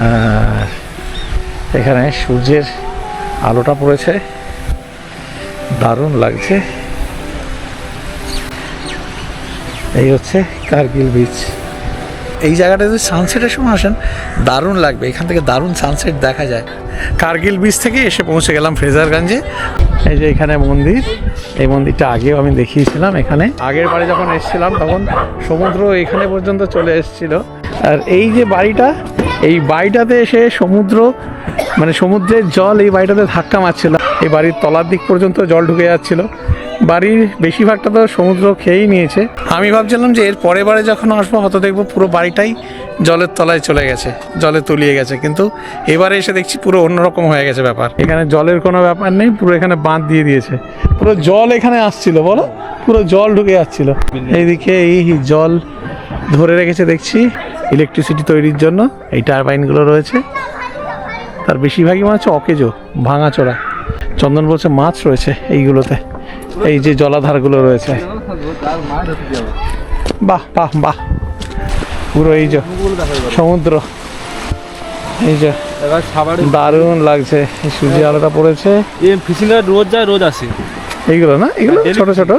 আর এখানে সূর্যের আলোটা পড়েছে, দারুণ লাগছে। এই হচ্ছে কার্গিল বিচ। এই জায়গাটা যদি সানসেটের সময় আসেন দারুণ লাগবে, এখান থেকে দারুণ সানসেট দেখা যায়। কার্গিল বিচ থেকে এসে পৌঁছে গেলাম ফ্রেজারগঞ্জে। এই যে এখানে মন্দির, এই মন্দিরটা আগেও আমি দেখিয়েছিলাম। এখানে আগের বাড়ি যখন এসেছিলাম তখন সমুদ্র এখানে পর্যন্ত চলে এসেছিল। আর এই যে বাড়িটা, এই বাড়িটাতে এসে সমুদ্র মানে সমুদ্রের জল এই বাড়িটাতে ধাক্কা মারছিল। এই বাড়ির তলার দিক পর্যন্ত জল ঢুকে যাচ্ছিল। বাড়ির বেশিরভাগটা তো সমুদ্র খেয়েই নিয়েছে। আমি ভাবছিলাম যে এর পরের বারে যখন আসবো হয়তো দেখবো পুরো বাড়িটাই জলের তলায় চলে গেছে, জলে তলিয়ে গেছে। কিন্তু এবারে এসে দেখছি পুরো অন্যরকম হয়ে গেছে ব্যাপার। এখানে জলের কোনো ব্যাপার নেই, পুরো এখানে বাঁধ দিয়ে দিয়েছে। পুরো জল এখানে আসছিল, বলো, পুরো জল ঢুকে যাচ্ছিল। এইদিকে এই জল ধরে রেখেছে দেখছি ইলেকট্রিসিটি তৈরির জন্য। এই টারবাইনগুলো রয়েছে, তার বেশিরভাগই মাছ অকেজো, ভাঙাচোরা। চন্দন বলছে মাছ রয়েছে এইগুলোতে, এই যে জলাধারগুলো রয়েছে। বাহ বাহ বাহ, পুরো এই যে সমুদ্র, এই যে দারুণ লাগছে। এই সূর্য আলোটা পড়েছে। ফিশিং রোজ যায়, রোজ আসে এইগুলো না, এগুলো ছোট ছোট।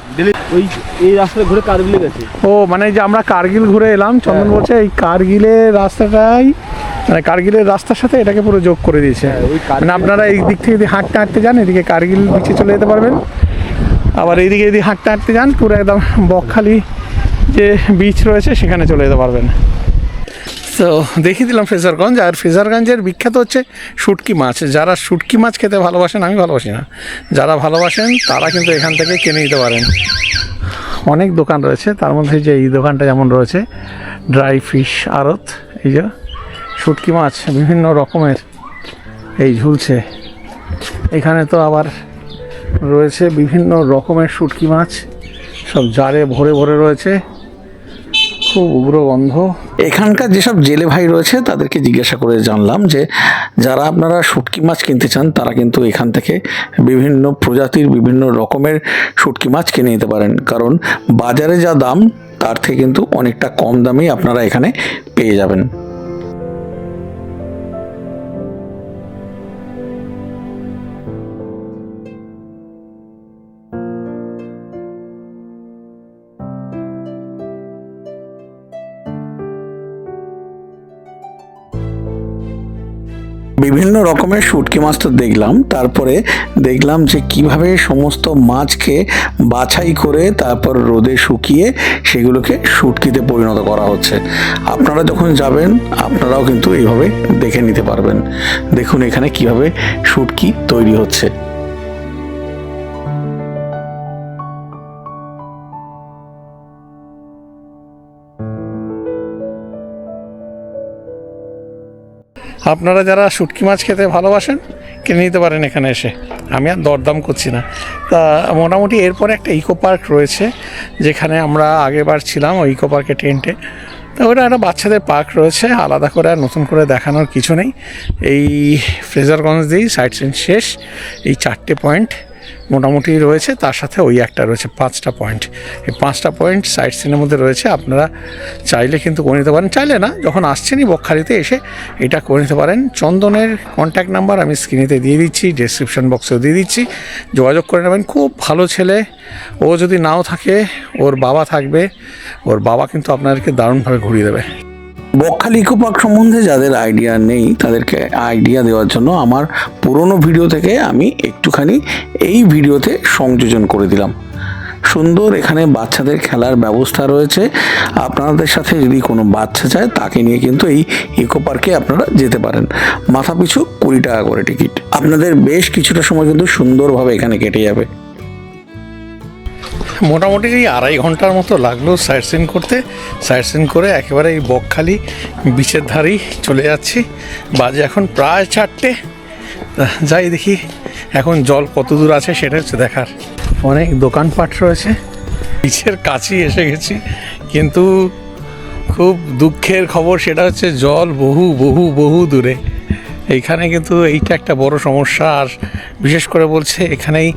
ওই এই রাস্তায় ঘুরে কারগিলে গেছে। ও মানে যে আমরা কার্গিল ঘুরে এলাম, চন্দন বলছে এই কার্গিলের রাস্তাটাই মানে কার্গিলের রাস্তার সাথে এটাকে পুরো যোগ করে দিয়েছে। মানে আপনারা এই দিক থেকে যদি হাঁটতে হাঁটতে যান এদিকে কার্গিল বিচে চলে যেতে পারবেন, আবার এইদিকে যদি হাঁটতে হাঁটতে যান পুরো একদম বকখালি যে বিচ রয়েছে সেখানে চলে যেতে পারবেন। তো দেখিয়ে দিলাম ফ্রেজারগঞ্জ। আর ফ্রেজারগঞ্জের বিখ্যাত হচ্ছে শুটকি মাছ। যারা শুটকি মাছ খেতে ভালোবাসেন, আমি ভালোবাসি না, যারা ভালোবাসেন তারা কিন্তু এখান থেকে কিনে নিতে পারেন। অনেক দোকান রয়েছে, তার মধ্যে যে এই দোকানটা যেমন রয়েছে ড্রাই ফিশ আড়ত, এই যে শুটকি মাছ বিভিন্ন রকমের এই ঝুলছে। এখানে তো আবার রয়েছে বিভিন্ন রকমের শুটকি মাছ, সব জারে ভরে ভরে রয়েছে, খুব উগ্র গন্ধ। এখানকার যেসব জেলে ভাই রয়েছে তাদেরকে জিজ্ঞাসা করে জানলাম যে যারা আপনারা শুটকি মাছ কিনতে চান তারা কিন্তু এখান থেকে বিভিন্ন প্রজাতির বিভিন্ন রকমের শুটকি মাছ কিনে নিতে পারেন, কারণ বাজারে যা দাম তার থেকে কিন্তু অনেকটা কম দামেই আপনারা এখানে পেয়ে যাবেন। বিভিন্ন রকমের শুটকি মাছ তো দেখলাম, তারপরে দেখলাম যে কিভাবে সমস্ত মাছকে বাছাই করে তারপর রোদে শুকিয়ে সেগুলোকে শুটকিতে পরিণত করা হচ্ছে। আপনারা যখন যাবেন আপনারাও কিন্তু এইভাবে দেখে নিতে পারবেন। দেখুন এখানে কিভাবে শুটকি তৈরি হচ্ছে। আপনারা যারা শুটকি মাছ খেতে ভালোবাসেন কিনে নিতে পারেন এখানে এসে। আমি আর দরদাম করছি না। তা মোটামুটি এরপরে একটা ইকো পার্ক রয়েছে যেখানে আমরা আগেরবার ছিলাম, ওই ইকো পার্কে টেন্টে। তো ওটা একটা বাচ্চাদের পার্ক রয়েছে, আলাদা করে আর নতুন করে দেখানোর কিছু নেই। এই ফ্রেজারগঞ্জ দিয়েই সাইট সিন শেষ। এই 4টে পয়েন্ট মোটামুটি রয়েছে, তার সাথে ওই একটা রয়েছে 5টা পয়েন্ট। এই 5টা পয়েন্ট সাইট সিনের মধ্যে রয়েছে। আপনারা চাইলে কিন্তু করে নিতে পারেন, চাইলে না, যখন আসছেনই বকখালিতে এসে এটা করে নিতে পারেন। চন্দনের কন্ট্যাক্ট নাম্বার আমি স্ক্রিনেতে দিয়ে দিচ্ছি, ডেসক্রিপশন বক্সেও দিয়ে দিচ্ছি, যোগাযোগ করে নেবেন। খুব ভালো ছেলে। ও যদি নাও থাকে ওর বাবা থাকবে, ওর বাবা কিন্তু আপনাদেরকে দারুণভাবে ঘুরিয়ে দেবে। বকখালি ইকো পার্ক সম্বন্ধে যাদের আইডিয়া নেই তাদেরকে আইডিয়া দেওয়ার জন্য আমার পুরনো ভিডিও থেকে আমি একটুখানি এই ভিডিওতে সংযোজন করে দিলাম। সুন্দর এখানে বাচ্চাদের খেলার ব্যবস্থা রয়েছে। আপনাদের সাথে যদি কোনো বাচ্চা চায় তাকে নিয়ে কিন্তু এই ইকো পার্কে আপনারা যেতে পারেন। মাথা পিছু 20 টাকা করে টিকিট। আপনাদের বেশ কিছুটা সময় কিন্তু সুন্দরভাবে এখানে কেটে যাবে। মোটামুটি এই 2.5 ঘন্টার মতো লাগলো সাইট সিন করতে। সাইট সিন করে একেবারে এই বকখালি বিচের ধারেই চলে যাচ্ছি। বাজে এখন প্রায় 4টে। যাই দেখি এখন জল কত দূর আছে সেটা হচ্ছে দেখার। অনেক দোকানপাট রয়েছে, বিচের কাছেই এসে গেছি, কিন্তু খুব দুঃখের খবর সেটা হচ্ছে জল বহু বহু বহু দূরে। এইখানে কিন্তু এইটা একটা বড় সমস্যা। আর বিশেষ করে বলছে এখানেই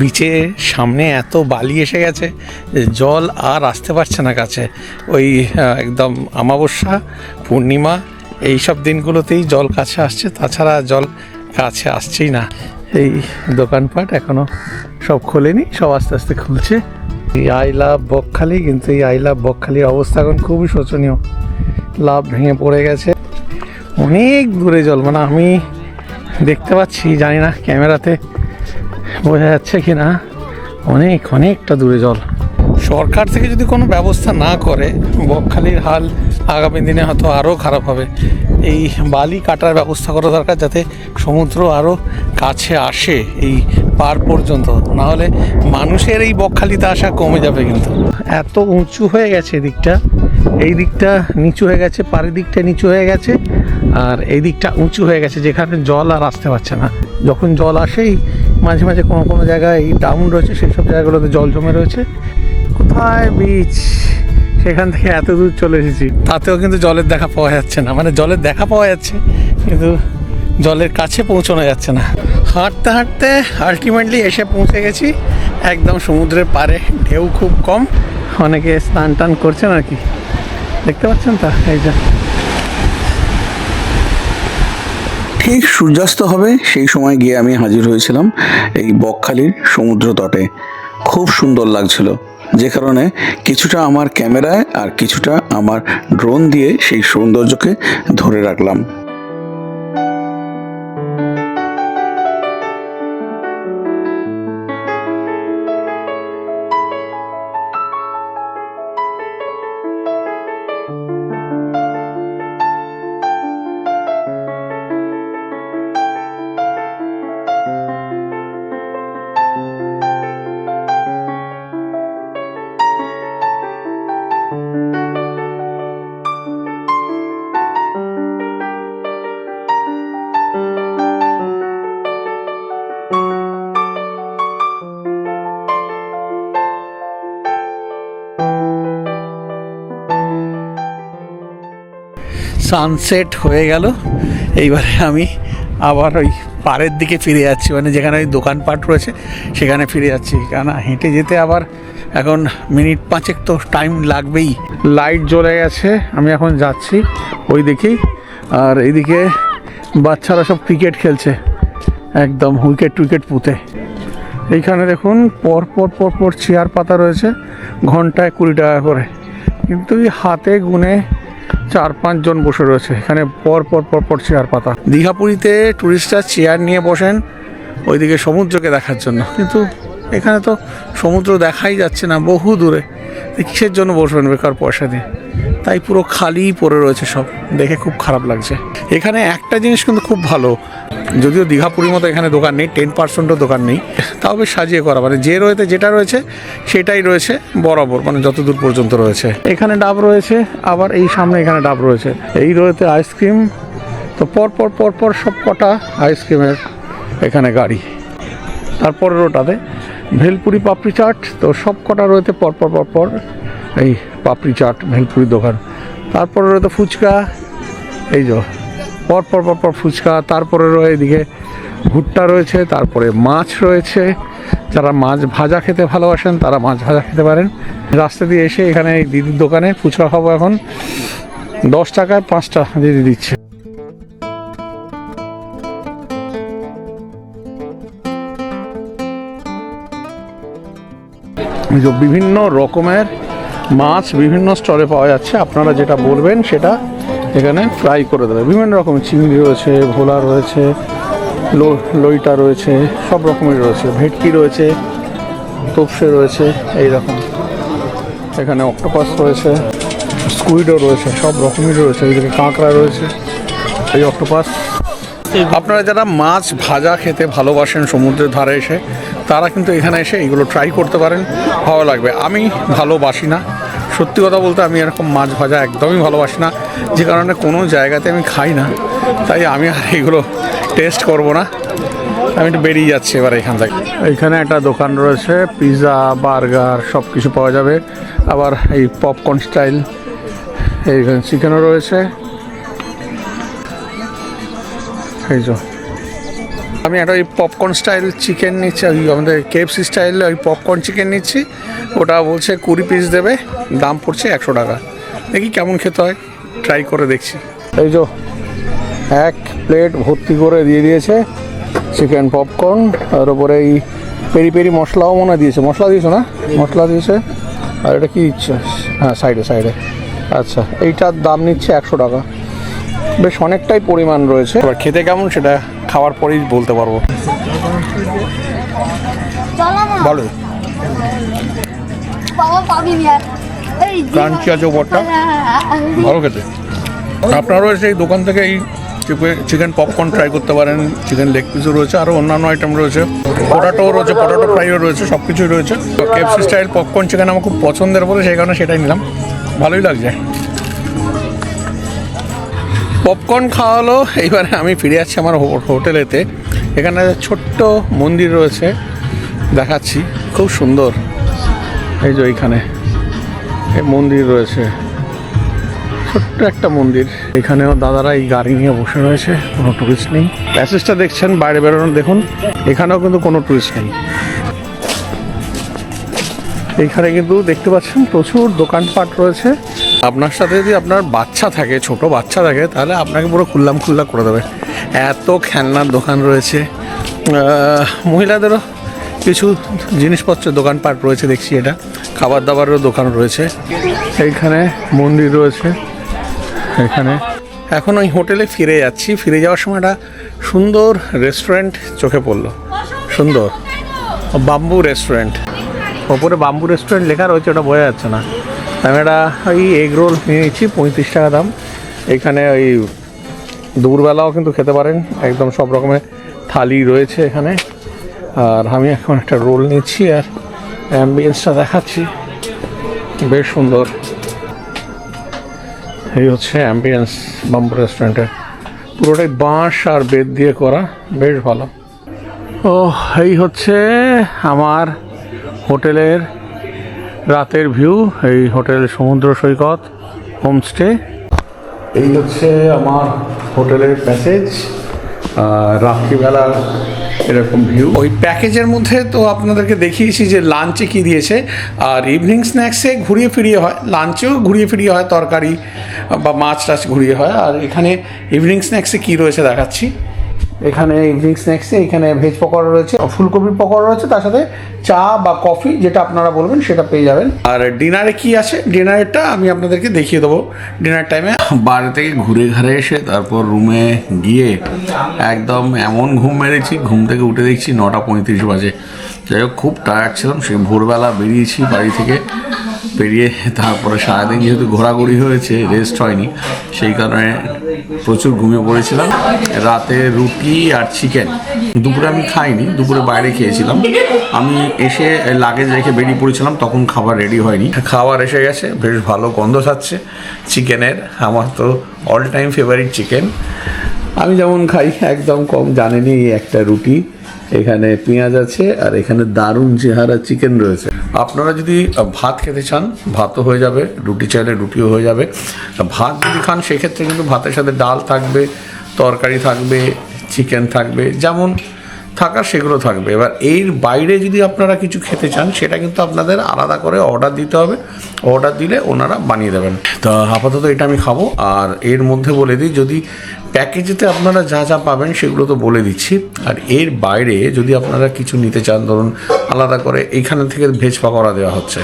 বিচের সামনে এত বালি এসে গেছে যে জল আর আসতে পারছে না কাছে। ওই একদম অমাবস্যা, পূর্ণিমা এই সব দিনগুলোতেই জল কাছে আসছে, তাছাড়া জল কাছে আসছেই না। এই দোকানপাট এখনও সব খোলেনি, সব আস্তে আস্তে খুলছে। এই আই লাভ বকখালি, কিন্তু এই আই লাভ বকখালির অবস্থা এখন খুবই শোচনীয়। লাভ ভেঙে পড়ে গেছে, অনেক দূরে জল। মানে আমি দেখতে পাচ্ছি, জানি না ক্যামেরাতে বোঝা যাচ্ছে কি না, অনেকটা দূরে জল। সরকার থেকে যদি কোনো ব্যবস্থা না করে বকখালির হাল আগামী দিনে হয়তো আরও খারাপ হবে। এই বালি কাটার ব্যবস্থা করা দরকার, যাতে সমুদ্র আরও কাছে আসে এই পার পর্যন্ত, না হলে মানুষের এই বকখালিতে আসা কমে যাবে। কিন্তু এত উঁচু হয়ে গেছে এদিকটা, এই দিকটা নিচু হয়ে গেছে, পাড়ের দিকটা নিচু হয়ে গেছে, আর এই দিকটা উঁচু হয়ে গেছে, যেখানে জল আর আসতে পারছে না। যখন জল আসেই মাঝে মাঝে কোনো জায়গায় এই ডাউন রয়েছে, সেই সব জায়গাগুলোতে জল জমে রয়েছে। কোথায় বিচ, সেখান থেকে এত দূর চলে এসেছি, তাতেও কিন্তু জলের দেখা পাওয়া যাচ্ছে না। মানে জলের দেখা পাওয়া যাচ্ছে কিন্তু জলের কাছে পৌঁছানো যাচ্ছে না। হাঁটতে হাঁটতে আলটিমেটলি এসে পৌঁছে গেছি একদম সমুদ্রের পাড়ে। ঢেউ খুব কম, অনেকে স্নান টান করছেন আর কি, দেখতে পাচ্ছেন তো। এই যে ঠিক সূর্যাস্ত হবে সেই সময় গিয়ে আমি হাজির হয়েছিলাম এই বকখালির সমুদ্র তটে। খুব সুন্দর লাগছিল, যে কারণে কিছুটা আমার ক্যামেরায় আর কিছুটা আমার ড্রোন দিয়ে সেই সৌন্দর্যকে ধরে রাখলাম। সানসেট হয়ে গেল, এইবারে আমি আবার ওই পাড়ের দিকে ফিরে যাচ্ছি, মানে যেখানে ওই দোকানপাট রয়েছে সেখানে ফিরে যাচ্ছি। কেন হেঁটে যেতে আবার এখন মিনিট 5 তো টাইম লাগবেই। লাইট জ্বলে গেছে, আমি এখন যাচ্ছি ওই দিকেই। আর এইদিকে বাচ্চারা সব ক্রিকেট খেলছে, একদম উইকেট পুঁতে। এইখানে দেখুন পর চেয়ার পাতা রয়েছে, ঘন্টায় 20 টাকা করে, কিন্তু এই হাতে গুনে 4-5 জন বসে রয়েছে এখানে, পর চেয়ার পাতা। দীঘাপুরীতে টুরিস্টরা চেয়ার নিয়ে বসেন ওইদিকে সমুদ্রকে দেখার জন্য, কিন্তু এখানে তো সমুদ্র দেখাই যাচ্ছে না, বহু দূরে। কিসের জন্য বসবেন বেকার পয়সা দিয়ে? তাই পুরো খালি পড়ে রয়েছে সব, দেখে খুব খারাপ লাগছে। এখানে একটা জিনিস কিন্তু খুব ভালো, যদিও দীঘাপুরীর মতো এখানে দোকান নেই, 10%ও দোকান নেই, তাও বেশ সাজিয়ে করা, মানে যেটা রয়েছে সেটাই রয়েছে বরাবর, মানে যতদূর পর্যন্ত রয়েছে। এখানে ডাব রয়েছে, আবার এই সামনে এখানে ডাব রয়েছে, এই রয়েছে আইসক্রিম। তো পর সব কটা আইসক্রিমের এখানে গাড়ি। তারপরের ওটাতে ভেলপুরি পাপড়ি চাট, তো সব কটা রয়েছে পর এই পাপড়ি চাট ভেলপুরি দোকান। তারপরে রয়েছে ফুচকা, এই যে পর ফুচকা। তারপরে রয়েছে এদিকে ভুট্টা রয়েছে, তারপরে মাছ রয়েছে। যারা মাছ ভাজা খেতে ভালোবাসেন তারা মাছ ভাজা খেতে পারেন। রাস্তা দিয়ে এসে এখানে এই দিদির দোকানে ফুচকা খাবো। এখন 10 টাকায় 5টা দিদি দিচ্ছে। বিভিন্ন রকমের মাছ বিভিন্ন স্টলে পাওয়া যাচ্ছে, আপনারা যেটা বলবেন সেটা এখানে ফ্রাই করে দেবে। বিভিন্ন রকমের চিংড়ি রয়েছে, ভোলা রয়েছে, লইটা রয়েছে, সব রকমের রয়েছে, ভেটকি রয়েছে, তোপসে রয়েছে, এই রকম। এখানে অক্টোপাস রয়েছে, স্কুইডও রয়েছে, সব রকমের রয়েছে। এইদিকে কাঁকড়া রয়েছে, এই অক্টোপাস। আপনারা যারা মাছ ভাজা খেতে ভালোবাসেন সমুদ্রের ধারে এসে, তারা কিন্তু এখানে এসে এগুলো ট্রাই করতে পারেন, ভালো লাগবে। আমি ভালোবাসি না, সত্যি কথা বলতে আমি এরকম মাছ ভাজা একদমই ভালোবাসি না, যে কারণে কোনো জায়গাতে আমি খাই না, তাই আমি আর এগুলো টেস্ট করব না। আমি একটু বেরিয়ে যাচ্ছি এবার এখান থেকে। এইখানে একটা দোকান রয়েছে, পিৎজা বার্গার সব কিছু পাওয়া যাবে। আবার এই পপকর্ন স্টাইল এইখানে চিকেনও রয়েছে। এই যে আমি একটা ওই পপকর্ন স্টাইল চিকেন নিচ্ছি, ওই আমাদের KFC স্টাইল ওই পপকর্ন চিকেন নিচ্ছি। ওটা বলছে 20 পিস দেবে, দাম পড়ছে 100 টাকা। দেখি কেমন খেতে হয়, ট্রাই করে দেখছি। এই যে 1 প্লেট ভর্তি করে দিয়ে দিয়েছে চিকেন পপকর্ন, তার উপরে এই পেরি মশলাও মনে দিয়েছে। মশলা দিয়েছো না? মশলা দিয়েছে। আর এটা কি দিচ্ছে? হ্যাঁ, সাইডে। আচ্ছা, এইটার দাম নিচ্ছে 100 টাকা। বেশ অনেকটাই পরিমাণ রয়েছে। এবার খেতে কেমন সেটা খাওয়ার পরেই বলতে পারবো। ভালো ক্রাঞ্চি আছে ওপরটা, ভালো খেতে। আপনারাও এসে এই দোকান থেকে এই চিকেন পপকর্ন ট্রাই করতে পারেন। চিকেন লেগ পিসও রয়েছে, আরও অন্যান্য আইটেম রয়েছে, পোটাটোও রয়েছে, পোটাটো ফ্রাইও রয়েছে, সব কিছুই রয়েছে। কেএফসি স্টাইল পপকর্ন চিকেন আমার খুব পছন্দের বলে সেই কারণে সেটাই নিলাম, ভালোই লাগছে। পপকর্ন খাওয়া হলো, এইবারে আমি ফিরে যাচ্ছি আমার হোটেলেতে। এখানে ছোট্ট মন্দির রয়েছে, দেখাচ্ছি, খুব সুন্দর। এই যে এইখানে এই মন্দির রয়েছে, ছোট্ট একটা মন্দির। এখানেও দাদারা এই গাড়ি নিয়ে বসে রয়েছে, কোনো টুরিস্ট নেই। প্যাসেজটা দেখছেন বাইরে বেরোনো, দেখুন এখানেও কিন্তু কোনো টুরিস্ট নেই। এইখানে কিন্তু দেখতে পাচ্ছেন প্রচুর দোকানপাট রয়েছে। আপনার সাথে যদি আপনার বাচ্চা থাকে, ছোট বাচ্চা থাকে, তাহলে আপনাকে পুরো খুল্লাম খুল্লা করে দেবে। এত খেলনার দোকান রয়েছে, মহিলাদেরও কিছু জিনিসপত্রের দোকানপাট রয়েছে দেখছি। এটা খাবার দাবারেরও দোকান রয়েছে। এইখানে মন্দির রয়েছে। এখানে এখন ওই হোটেলে ফিরে যাচ্ছি। ফিরে যাওয়ার সময় একটা সুন্দর রেস্টুরেন্ট চোখে পড়লো, সুন্দর বাম্বু রেস্টুরেন্ট। ওপরে বাম্বু রেস্টুরেন্ট লেখা রয়েছে, ওটা বোঝা যাচ্ছে না। আমি একটা ওই এগ রোল নিয়ে নিচ্ছি, 35 টাকা দাম। এখানে ওই দুপুরবেলাও কিন্তু খেতে পারেন, একদম সব রকমের থালি রয়েছে এখানে। আর আমি এখন একটা রোল নিচ্ছি আর অ্যাম্বিয়েন্সটা দেখাচ্ছি, বেশ সুন্দর। এই হচ্ছে অ্যাম্বিয়েন্স বাম্বু রেস্টুরেন্টের, পুরোটাই বাঁশ আর বেত দিয়ে করা, বেশ ভালো। ও এই হচ্ছে আমার হোটেলের রাতের ভিউ। এই হোটেল সমুদ্র সৈকত হোমস্টে। এই হচ্ছে আমার হোটেলের প্যাসেজ, রাত্রিবেলার এরকম ভিউ। ওই প্যাকেজের মধ্যে তো আপনাদেরকে দেখিয়েছি যে লাঞ্চে কী দিয়েছে, আর ইভিনিং স্ন্যাক্সে ঘুরিয়ে ফিরিয়ে হয়, লাঞ্চেও ঘুরিয়ে ফিরিয়ে হয়, তরকারি বা মাছ টাছ ঘুরিয়ে হয়। আর এখানে ইভিনিং স্ন্যাক্সে কী রয়েছে দেখাচ্ছি। এখানে ইভিনিং স্ন্যাক্সে এখানে ভেজ পকোড়া রয়েছে, ফুলকপির পকোড়া রয়েছে, তার সাথে চা বা কফি যেটা আপনারা বলবেন সেটা পেয়ে যাবেন। আর ডিনারে কি আছে, ডিনারেরটা আমি আপনাদেরকে দেখিয়ে দেবো ডিনার টাইমে। বাড়ি থেকে ঘুরে ঘাড়ে এসে তারপর রুমে গিয়ে একদম এমন ঘুম মেরেছি, ঘুম থেকে উঠে দেখছি 9:35 বাজে। যাই হোক, খুব টায়ার্ড ছিলাম, সে ভোরবেলা বেরিয়েছি বাড়ি থেকে। বেরিয়ে তারপরে সারাদিন যেহেতু ঘোরাঘুরি হয়েছে, রেস্ট হয়নি, সেই কারণে প্রচুর ঘুমিয়ে পড়েছিলাম। রাতে রুটি আর চিকেন, দুপুরে আমি খাইনি, দুপুরে বাইরে খেয়েছিলাম। আমি এসে লাগেজ রেখে বেরিয়ে পড়েছিলাম, তখন খাবার রেডি হয়নি। খাবার এসে গেছে, বেশ ভালো গন্ধ ছাড়ছে চিকেনের। আমার তো অল টাইম ফেভারিট চিকেন, আমি যেমন খাই একদম কম, জানেনি। একটা রুটি, এখানে পেঁয়াজ আছে, আর এখানে দারুণ চেহারা চিকেন রয়েছে। আপনারা যদি ভাত খেতে চান ভাতও হয়ে যাবে, রুটি চাইলে রুটিও হয়ে যাবে। ভাত যদি খান সেক্ষেত্রে কিন্তু ভাতের সাথে ডাল থাকবে, তরকারি থাকবে, চিকেন থাকবে, যেমন থাকার সেগুলো থাকবে। এবার এর বাইরে যদি আপনারা কিছু খেতে চান সেটা কিন্তু আপনাদের আলাদা করে অর্ডার দিতে হবে, অর্ডার দিলে ওনারা বানিয়ে দেবেন। তো আপাতত এটা আমি খাবো। আর এর মধ্যে বলে দিই, যদি প্যাকেজেতে আপনারা যা যা পাবেন সেগুলো তো বলে দিচ্ছি। আর এর বাইরে যদি আপনারা কিছু নিতে চান, ধরুন আলাদা করে এইখানে থেকে ভেজ পকোড়া দেওয়া হচ্ছে,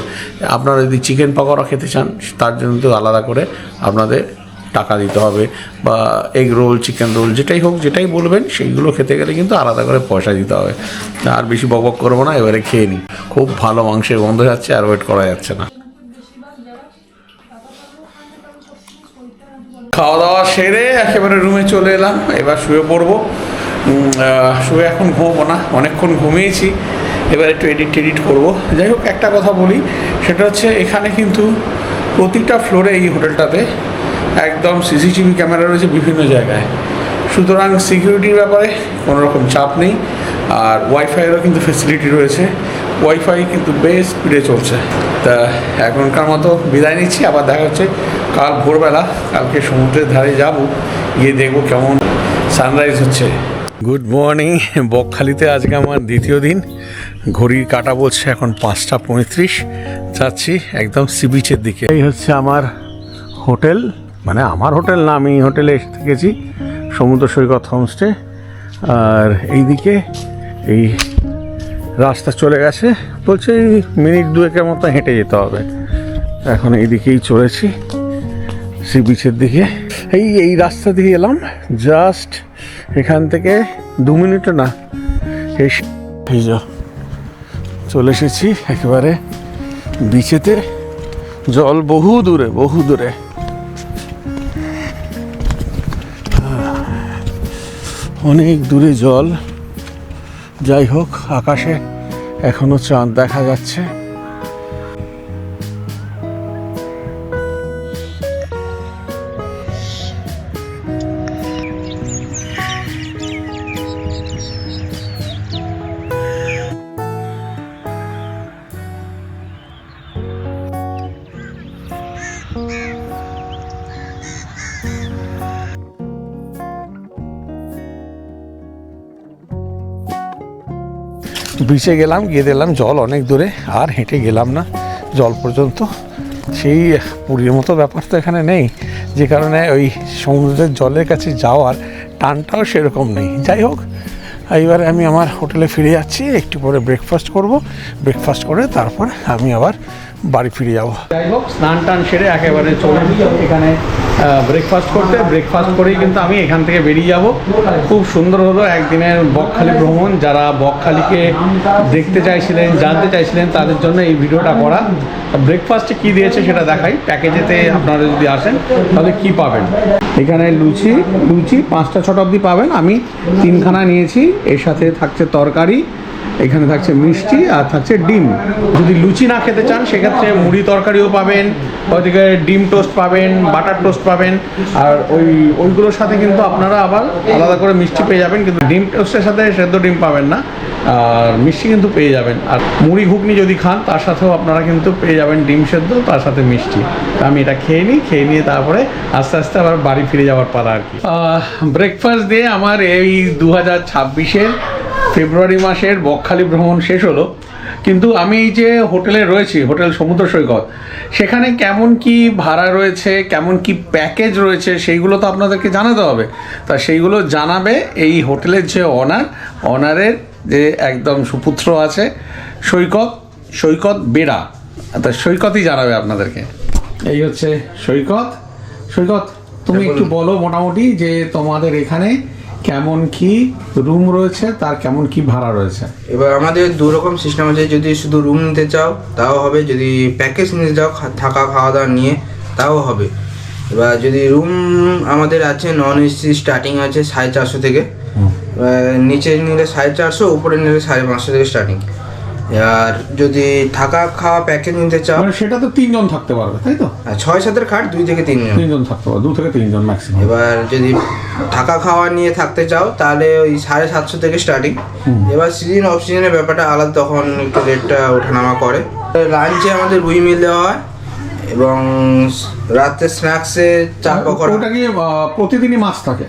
আপনারা যদি চিকেন পকোড়া খেতে চান তার জন্য তো আলাদা করে আপনাদের টাকা দিতে হবে, বা এগ রোল, চিকেন রোল, যেটাই হোক, যেটাই বলবেন সেইগুলো খেতে গেলে কিন্তু আলাদা করে পয়সা দিতে হবে। আর বেশি বকবক করবো না, এবারে খেয়ে নিই। খুব ভালো মাংসের গন্ধ যাচ্ছে, আর ওয়েট করা যাচ্ছে না। খাওয়া দাওয়া সেরে একেবারে রুমে চলে এলাম, এবার শুয়ে পড়বো। শুয়ে এখন ঘুমবো না, অনেকক্ষণ ঘুমিয়েছি, এবার একটু এডিট করবো। যাই হোক, একটা কথা বলি, সেটা হচ্ছে এখানে কিন্তু প্রতিটা ফ্লোরে এই হোটেলটাতে একদম সিসিটিভি ক্যামেরা রয়েছে বিভিন্ন জায়গায়, সুতরাং সিকিউরিটির ব্যাপারে কোনো রকম চাপ নেই। আর ওয়াইফাইয়েরও কিন্তু ফেসিলিটি রয়েছে, ওয়াইফাই কিন্তু বেশ স্পিডে চলছে। তা এখনকার মতো বিদায় নিচ্ছি, আবার দেখা হচ্ছে কাল ভোরবেলা। কালকে সমুদ্রের ধারে যাব, গিয়ে দেখবো কেমন সানরাইজ হচ্ছে। Good morning. বকখালিতে আজকে আমার দ্বিতীয় দিন। ঘড়ির কাঁটা বলছে এখন 5:35। যাচ্ছি একদম সি বিচের দিকে। এই হচ্ছে আমার হোটেল, মানে আমার হোটেল না, আমি হোটেলে এসে থেকেছি, সমুদ্র সৈকত হোমস্টে। আর এইদিকে এই রাস্তা চলে গেছে, বলছে এই মিনিট 2-এর মতো হেঁটে যেতে হবে। এখন এইদিকেই চলেছি সি বিচের দিকে। এই রাস্তা দিয়ে এলাম, জাস্ট এখান থেকে 2 মিনিটও না। এই যা চলে এসেছি একেবারে বিচেতে, জল বহু দূরে বহু দূরে। অনেক দূরে জল, যাই হোক আকাশে এখনো চাঁদ দেখা যাচ্ছে। বিচে গেলাম, গিয়ে দিলাম জল অনেক দূরে, আর হেঁটে গেলাম না জল পর্যন্ত। সেই পুরীর মতো ব্যাপার তো এখানে নেই, যে কারণে ওই সমুদ্রের জলের কাছে যাওয়ার টানটাও সেরকম নেই। যাই হোক, এইবারে আমি আমার হোটেলে ফিরে যাচ্ছি, একটু পরে ব্রেকফাস্ট করব, ব্রেকফাস্ট করে তারপর আমি আবার বাড়ি ফিরে যাব। যাই হোক, স্নান টান সেরে একেবারে চলে এসেছি এখানে ব্রেকফাস্ট করতে। ব্রেকফাস্ট করেই কিন্তু আমি এখান থেকে বেরিয়ে যাব। খুব সুন্দর হলো একদিনের বকখালি ভ্রমণ। যারা বকখালিকে দেখতে চাইছিলেন, জানতে চাইছিলেন, তাদের জন্য এই ভিডিওটা করা। ব্রেকফাস্টে কী দিয়েছে সেটা দেখাই। প্যাকেজেতে আপনারা যদি আসেন তাহলে কি পাবেন। এখানে লুচি 5টা 6টা অবধি পাবেন, আমি 3খানা নিয়েছি। এর সাথে থাকছে তরকারি, এখানে থাকছে মিষ্টি, আর থাকছে ডিম। যদি লুচি না খেতে চান সেক্ষেত্রে মুড়ি তরকারিও পাবেন, ওইদিকে ডিম টোস্ট পাবেন, বাটার টোস্ট পাবেন। আর ওইগুলোর সাথে কিন্তু আপনারা আবার আলাদা করে মিষ্টি পেয়ে যাবেন, কিন্তু ডিম টোস্টের সাথে সেদ্ধ ডিম পাবেন না, আর মিষ্টি কিন্তু পেয়ে যাবেন। আর মুড়ি ঘুগনি যদি খান তার সাথেও আপনারা কিন্তু পেয়ে যাবেন ডিম সেদ্ধ, তার সাথে মিষ্টি। আমি এটা খেয়ে নিয়ে তারপরে আস্তে আস্তে আবার বাড়ি ফিরে যাওয়ার পালা আর কি। ব্রেকফাস্ট দিয়ে আমার এই 2026-এর ফেব্রুয়ারি মাসের বকখালি ভ্রমণ শেষ হলো। কিন্তু আমি এই যে হোটেলে রয়েছি, হোটেল সমুদ্র সৈকত, সেখানে কেমন কি ভাড়া রয়েছে, কেমন কি প্যাকেজ রয়েছে, সেইগুলো তো আপনাদেরকে জানাতে হবে। তা সেইগুলো জানাবে এই হোটেলের যে অনারের যে একদম সুপুত্র আছে, সৈকত বেড়া। তা সৈকতই জানাবে আপনাদেরকে। এই হচ্ছে সৈকত। তুমি একটু বলো মোটামুটি যে তোমাদের এখানে কেমন কি রুম রয়েছে, তার কেমন কি ভাড়া রয়েছে। এবার আমাদের 2 রকম সিস্টেম আছে। যদি শুধু রুম নিতে চাও তাও হবে, যদি প্যাকেজ নিতে চাও থাকা খাওয়া দাওয়া নিয়ে তাও হবে। এবার যদি রুম আমাদের আছে নন এসি, স্টার্টিং আছে 450 থেকে, নিচে নিলে 450, উপরে নিলে 550 থেকে স্টার্টিং। আর যদি থাকা খাওয়া প্যাকেজ নিতে চাও সেটা তো 3 জন থাকতে পারবে, তাই তো? 6-7 খাট, 2 থেকে 3 জন। 3 জন থাকতে পারবে, 2 থেকে 3 জন ম্যাক্সিমাম। এবার যদি থাকা খাওয়া নিয়ে থাকতে চাও তাহলে ওই 750 থেকে স্টার্টিং। এবার সিজন অফ সিজনের ব্যাপারটা আলাদা, তখন একটু রেটটা ওঠানামা করে। লাঞ্চে আমাদের রুই মিল দেওয়া হয়, এবং রাতে স্ন্যাক্সে চা পকোড়া। ওটা কি প্রতিদিনই মাছ থাকে?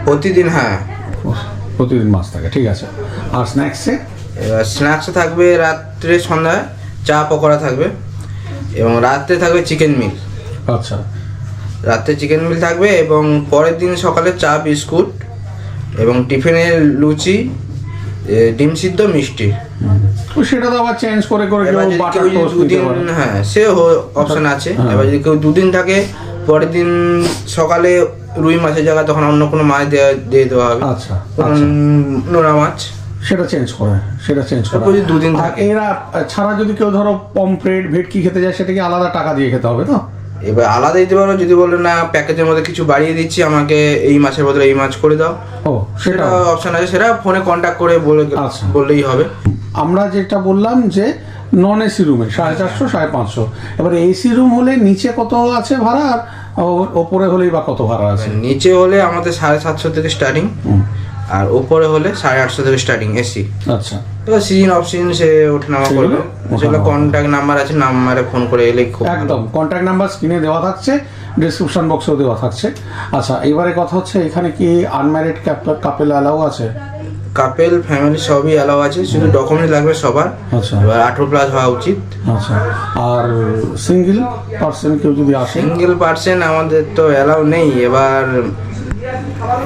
প্রতিদিন, হ্যাঁ প্রতিদিন মাছ থাকে, ঠিক আছে। আর স্ন্যাক্সে? এবার স্ন্যাক্সে থাকবে রাত্রে সন্ধ্যায় চা পকোড়া থাকবে, এবং রাত্রে থাকবে চিকেন মিল। আচ্ছা, রাতে চিকেন মিল থাকবে, এবং পরের দিন সকালে চা বিস্কুট, এবং টিফিনে লুচি, ডিম সিদ্ধ, মিষ্টি। সেটা তো আবার চেঞ্জ করে হ্যাঁ, সে অপশন আছে। এবার যদি কেউ 2 দিন থাকে, পরের দিন সকালে রুই মাছের জায়গায় তখন অন্য কোনো মাছ দিয়ে দেওয়া হবে। আচ্ছা, নোনা মাছ, সেটা চেঞ্জ করে। 2 দিন থাকে। এরা ছাড়া যদি কেউ ধরো পমফ্রেট, ভেটকি খেতে যায়, সেটা কি আলাদা টাকা দিয়ে খেতে হবে তো? এবার আলাদা দিতে পারো, যদি বলো না প্যাকেজের মধ্যে কিছু বাড়িয়ে দিচ্ছি, আমাকে এই মাছের বদলে এই মাছ করে দাও, সেটা অপশন আছে। সেটা ফোনে কন্ট্যাক্ট করে বললেই হবে। আমরা যেটা বললাম যে নন এসি রুমে 450, 550। এবার এসি রুম হলে নিচে কত আছে ভাড়া, আর ওপরে হলেই বা কত ভাড়া আছে? নিচে হলে আমাদের 750 থেকে স্টার্টিং, আর উপরে হলে 850 থেকে স্টার্টিং এসি। আচ্ছা, এবার সিজন অফ সিজন সে ওঠানামা করবে। সেগুলো কন্ট্যাক্ট নাম্বার আছে, নাম্বারে ফোন করে এলে একদম কন্ট্যাক্ট নাম্বার স্ক্রিনে দেওয়া থাকছে, ডিসক্রিপশন বক্সেও দেওয়া থাকছে। আচ্ছা, এবারে কথা হচ্ছে এখানে কি আনম্যারিড কাপেল অ্যালাউ আছে? কাপেল ফ্যামিলি সবই অ্যালাউ আছে, শুধু ডকুমেন্ট লাগবে সবার। আচ্ছা, এবার 18+ হওয়া উচিত। আচ্ছা, আর সিঙ্গেল পার্সন কেউ যদি আসে? সিঙ্গেল পার্সন আমাদের তো অ্যালাউ নেই। এবার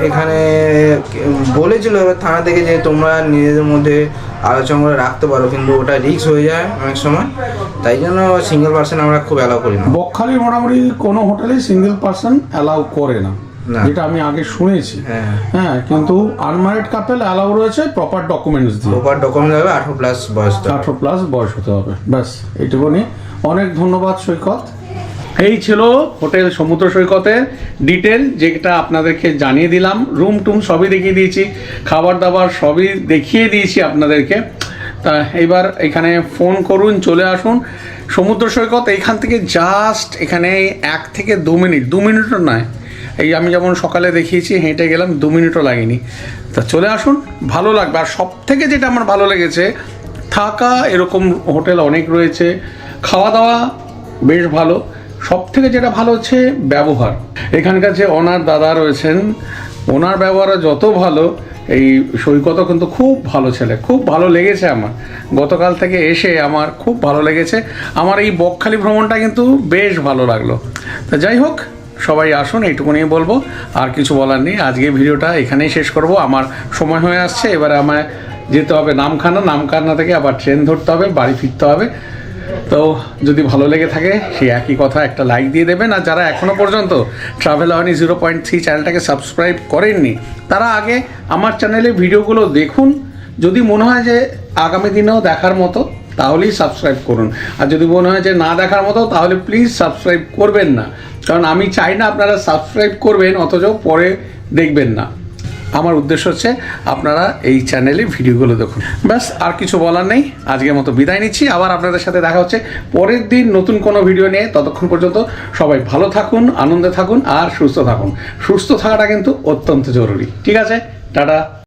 এখানে বলেছিল এবার থানা থেকে যে তোমরা নিজেদের মধ্যে আলোচনা করে রাখতে পারো, কিন্তু ওটা রিস্ক হয়ে যায় অনেক সময়, তাই জন্য সিঙ্গেল পার্সন আমরা খুব অ্যালাউ করি না। বকখালির মোটামুটি কোনো হোটেলে সিঙ্গেল পার্সন অ্যালাউ করে না। না। যেটা আমি আগে শুনেছি। হ্যাঁ। হ্যাঁ, কিন্তু আনম্যারিড কাপেল অ্যালাউ রয়েছে প্রপার ডকুমেন্টস দিয়ে। প্রপার ডকুমেন্ট হবে, 18+ বয়স তো। 18+ বয়স হতে হবে, ব্যাস এইটুকুনি। অনেক ধন্যবাদ সৈকত। এই ছিল হোটেল সমুদ্র সৈকতের ডিটেল, যেটা আপনাদেরকে জানিয়ে দিলাম। রুম টুম সবই দেখিয়ে দিয়েছি, খাবার দাবার সবই দেখিয়ে দিয়েছি আপনাদেরকে। তা এবার এখানে ফোন করুন, চলে আসুন সমুদ্র সৈকত। এইখান থেকে জাস্ট এখানে 1 থেকে 2 মিনিট, 2 মিনিটও নয়, এই আমি যেমন সকালে দেখিয়েছি হেঁটে গেলাম, 2 মিনিটও লাগেনি। তা চলে আসুন, ভালো লাগবে। আর সব থেকে যেটা আমার ভালো লেগেছে, থাকা এরকম হোটেল অনেক রয়েছে, খাওয়া দাওয়া বেশ ভালো। সব থেকে যেটা ভালো হচ্ছে ব্যবহার। এখানকার যে ওনার দাদা রয়েছেন, ওনার ব্যবহার যত ভালো, এই সৈকতও কিন্তু খুব ভালো ছেলে, খুব ভালো লেগেছে আমার। গতকাল থেকে এসে আমার খুব ভালো লেগেছে। আমার এই বকখালি ভ্রমণটা কিন্তু বেশ ভালো লাগলো। তা যাই হোক, সবাই আসুন, এইটুকুনি বলবো, আর কিছু বলার নেই। আজকে ভিডিওটা এখানেই শেষ করব, আমার সময় হয়ে আসছে। এবারে আমায় যেতে হবে নামখানা থেকে আবার ট্রেন ধরতে হবে, বাড়ি ফিরতে হবে। তো যদি ভালো লেগে থাকে সেই একই কথা, একটা লাইক দিয়ে দেবেন। আর যারা এখনও পর্যন্ত ট্রাভেল আওয়ানি 0.3 চ্যানেলটাকে সাবস্ক্রাইব করেননি, তারা আগে আমার চ্যানেলে ভিডিওগুলো দেখুন। যদি মনে হয় যে আগামী দিনেও দেখার মতো, তাহলেই সাবস্ক্রাইব করুন। আর যদি মনে হয় যে না দেখার মতো, তাহলে প্লিজ সাবস্ক্রাইব করবেন না। কারণ আমি চাই না আপনারা সাবস্ক্রাইব করবেন অথচ পরে দেখবেন না। আমার উদ্দেশ্য হচ্ছে আপনারা এই চ্যানেলে ভিডিওগুলো দেখুন। ব্যাস, আর কিছু বলার নেই। আজকের মতো বিদায় নিচ্ছি। আবার আপনাদের সাথে দেখা হচ্ছে পরের দিন নতুন কোনো ভিডিও নিয়ে। ততক্ষণ পর্যন্ত সবাই ভালো থাকুন, আনন্দে থাকুন আর সুস্থ থাকুন। সুস্থ থাকাটা কিন্তু অত্যন্ত জরুরি। ঠিক আছে, টাটা।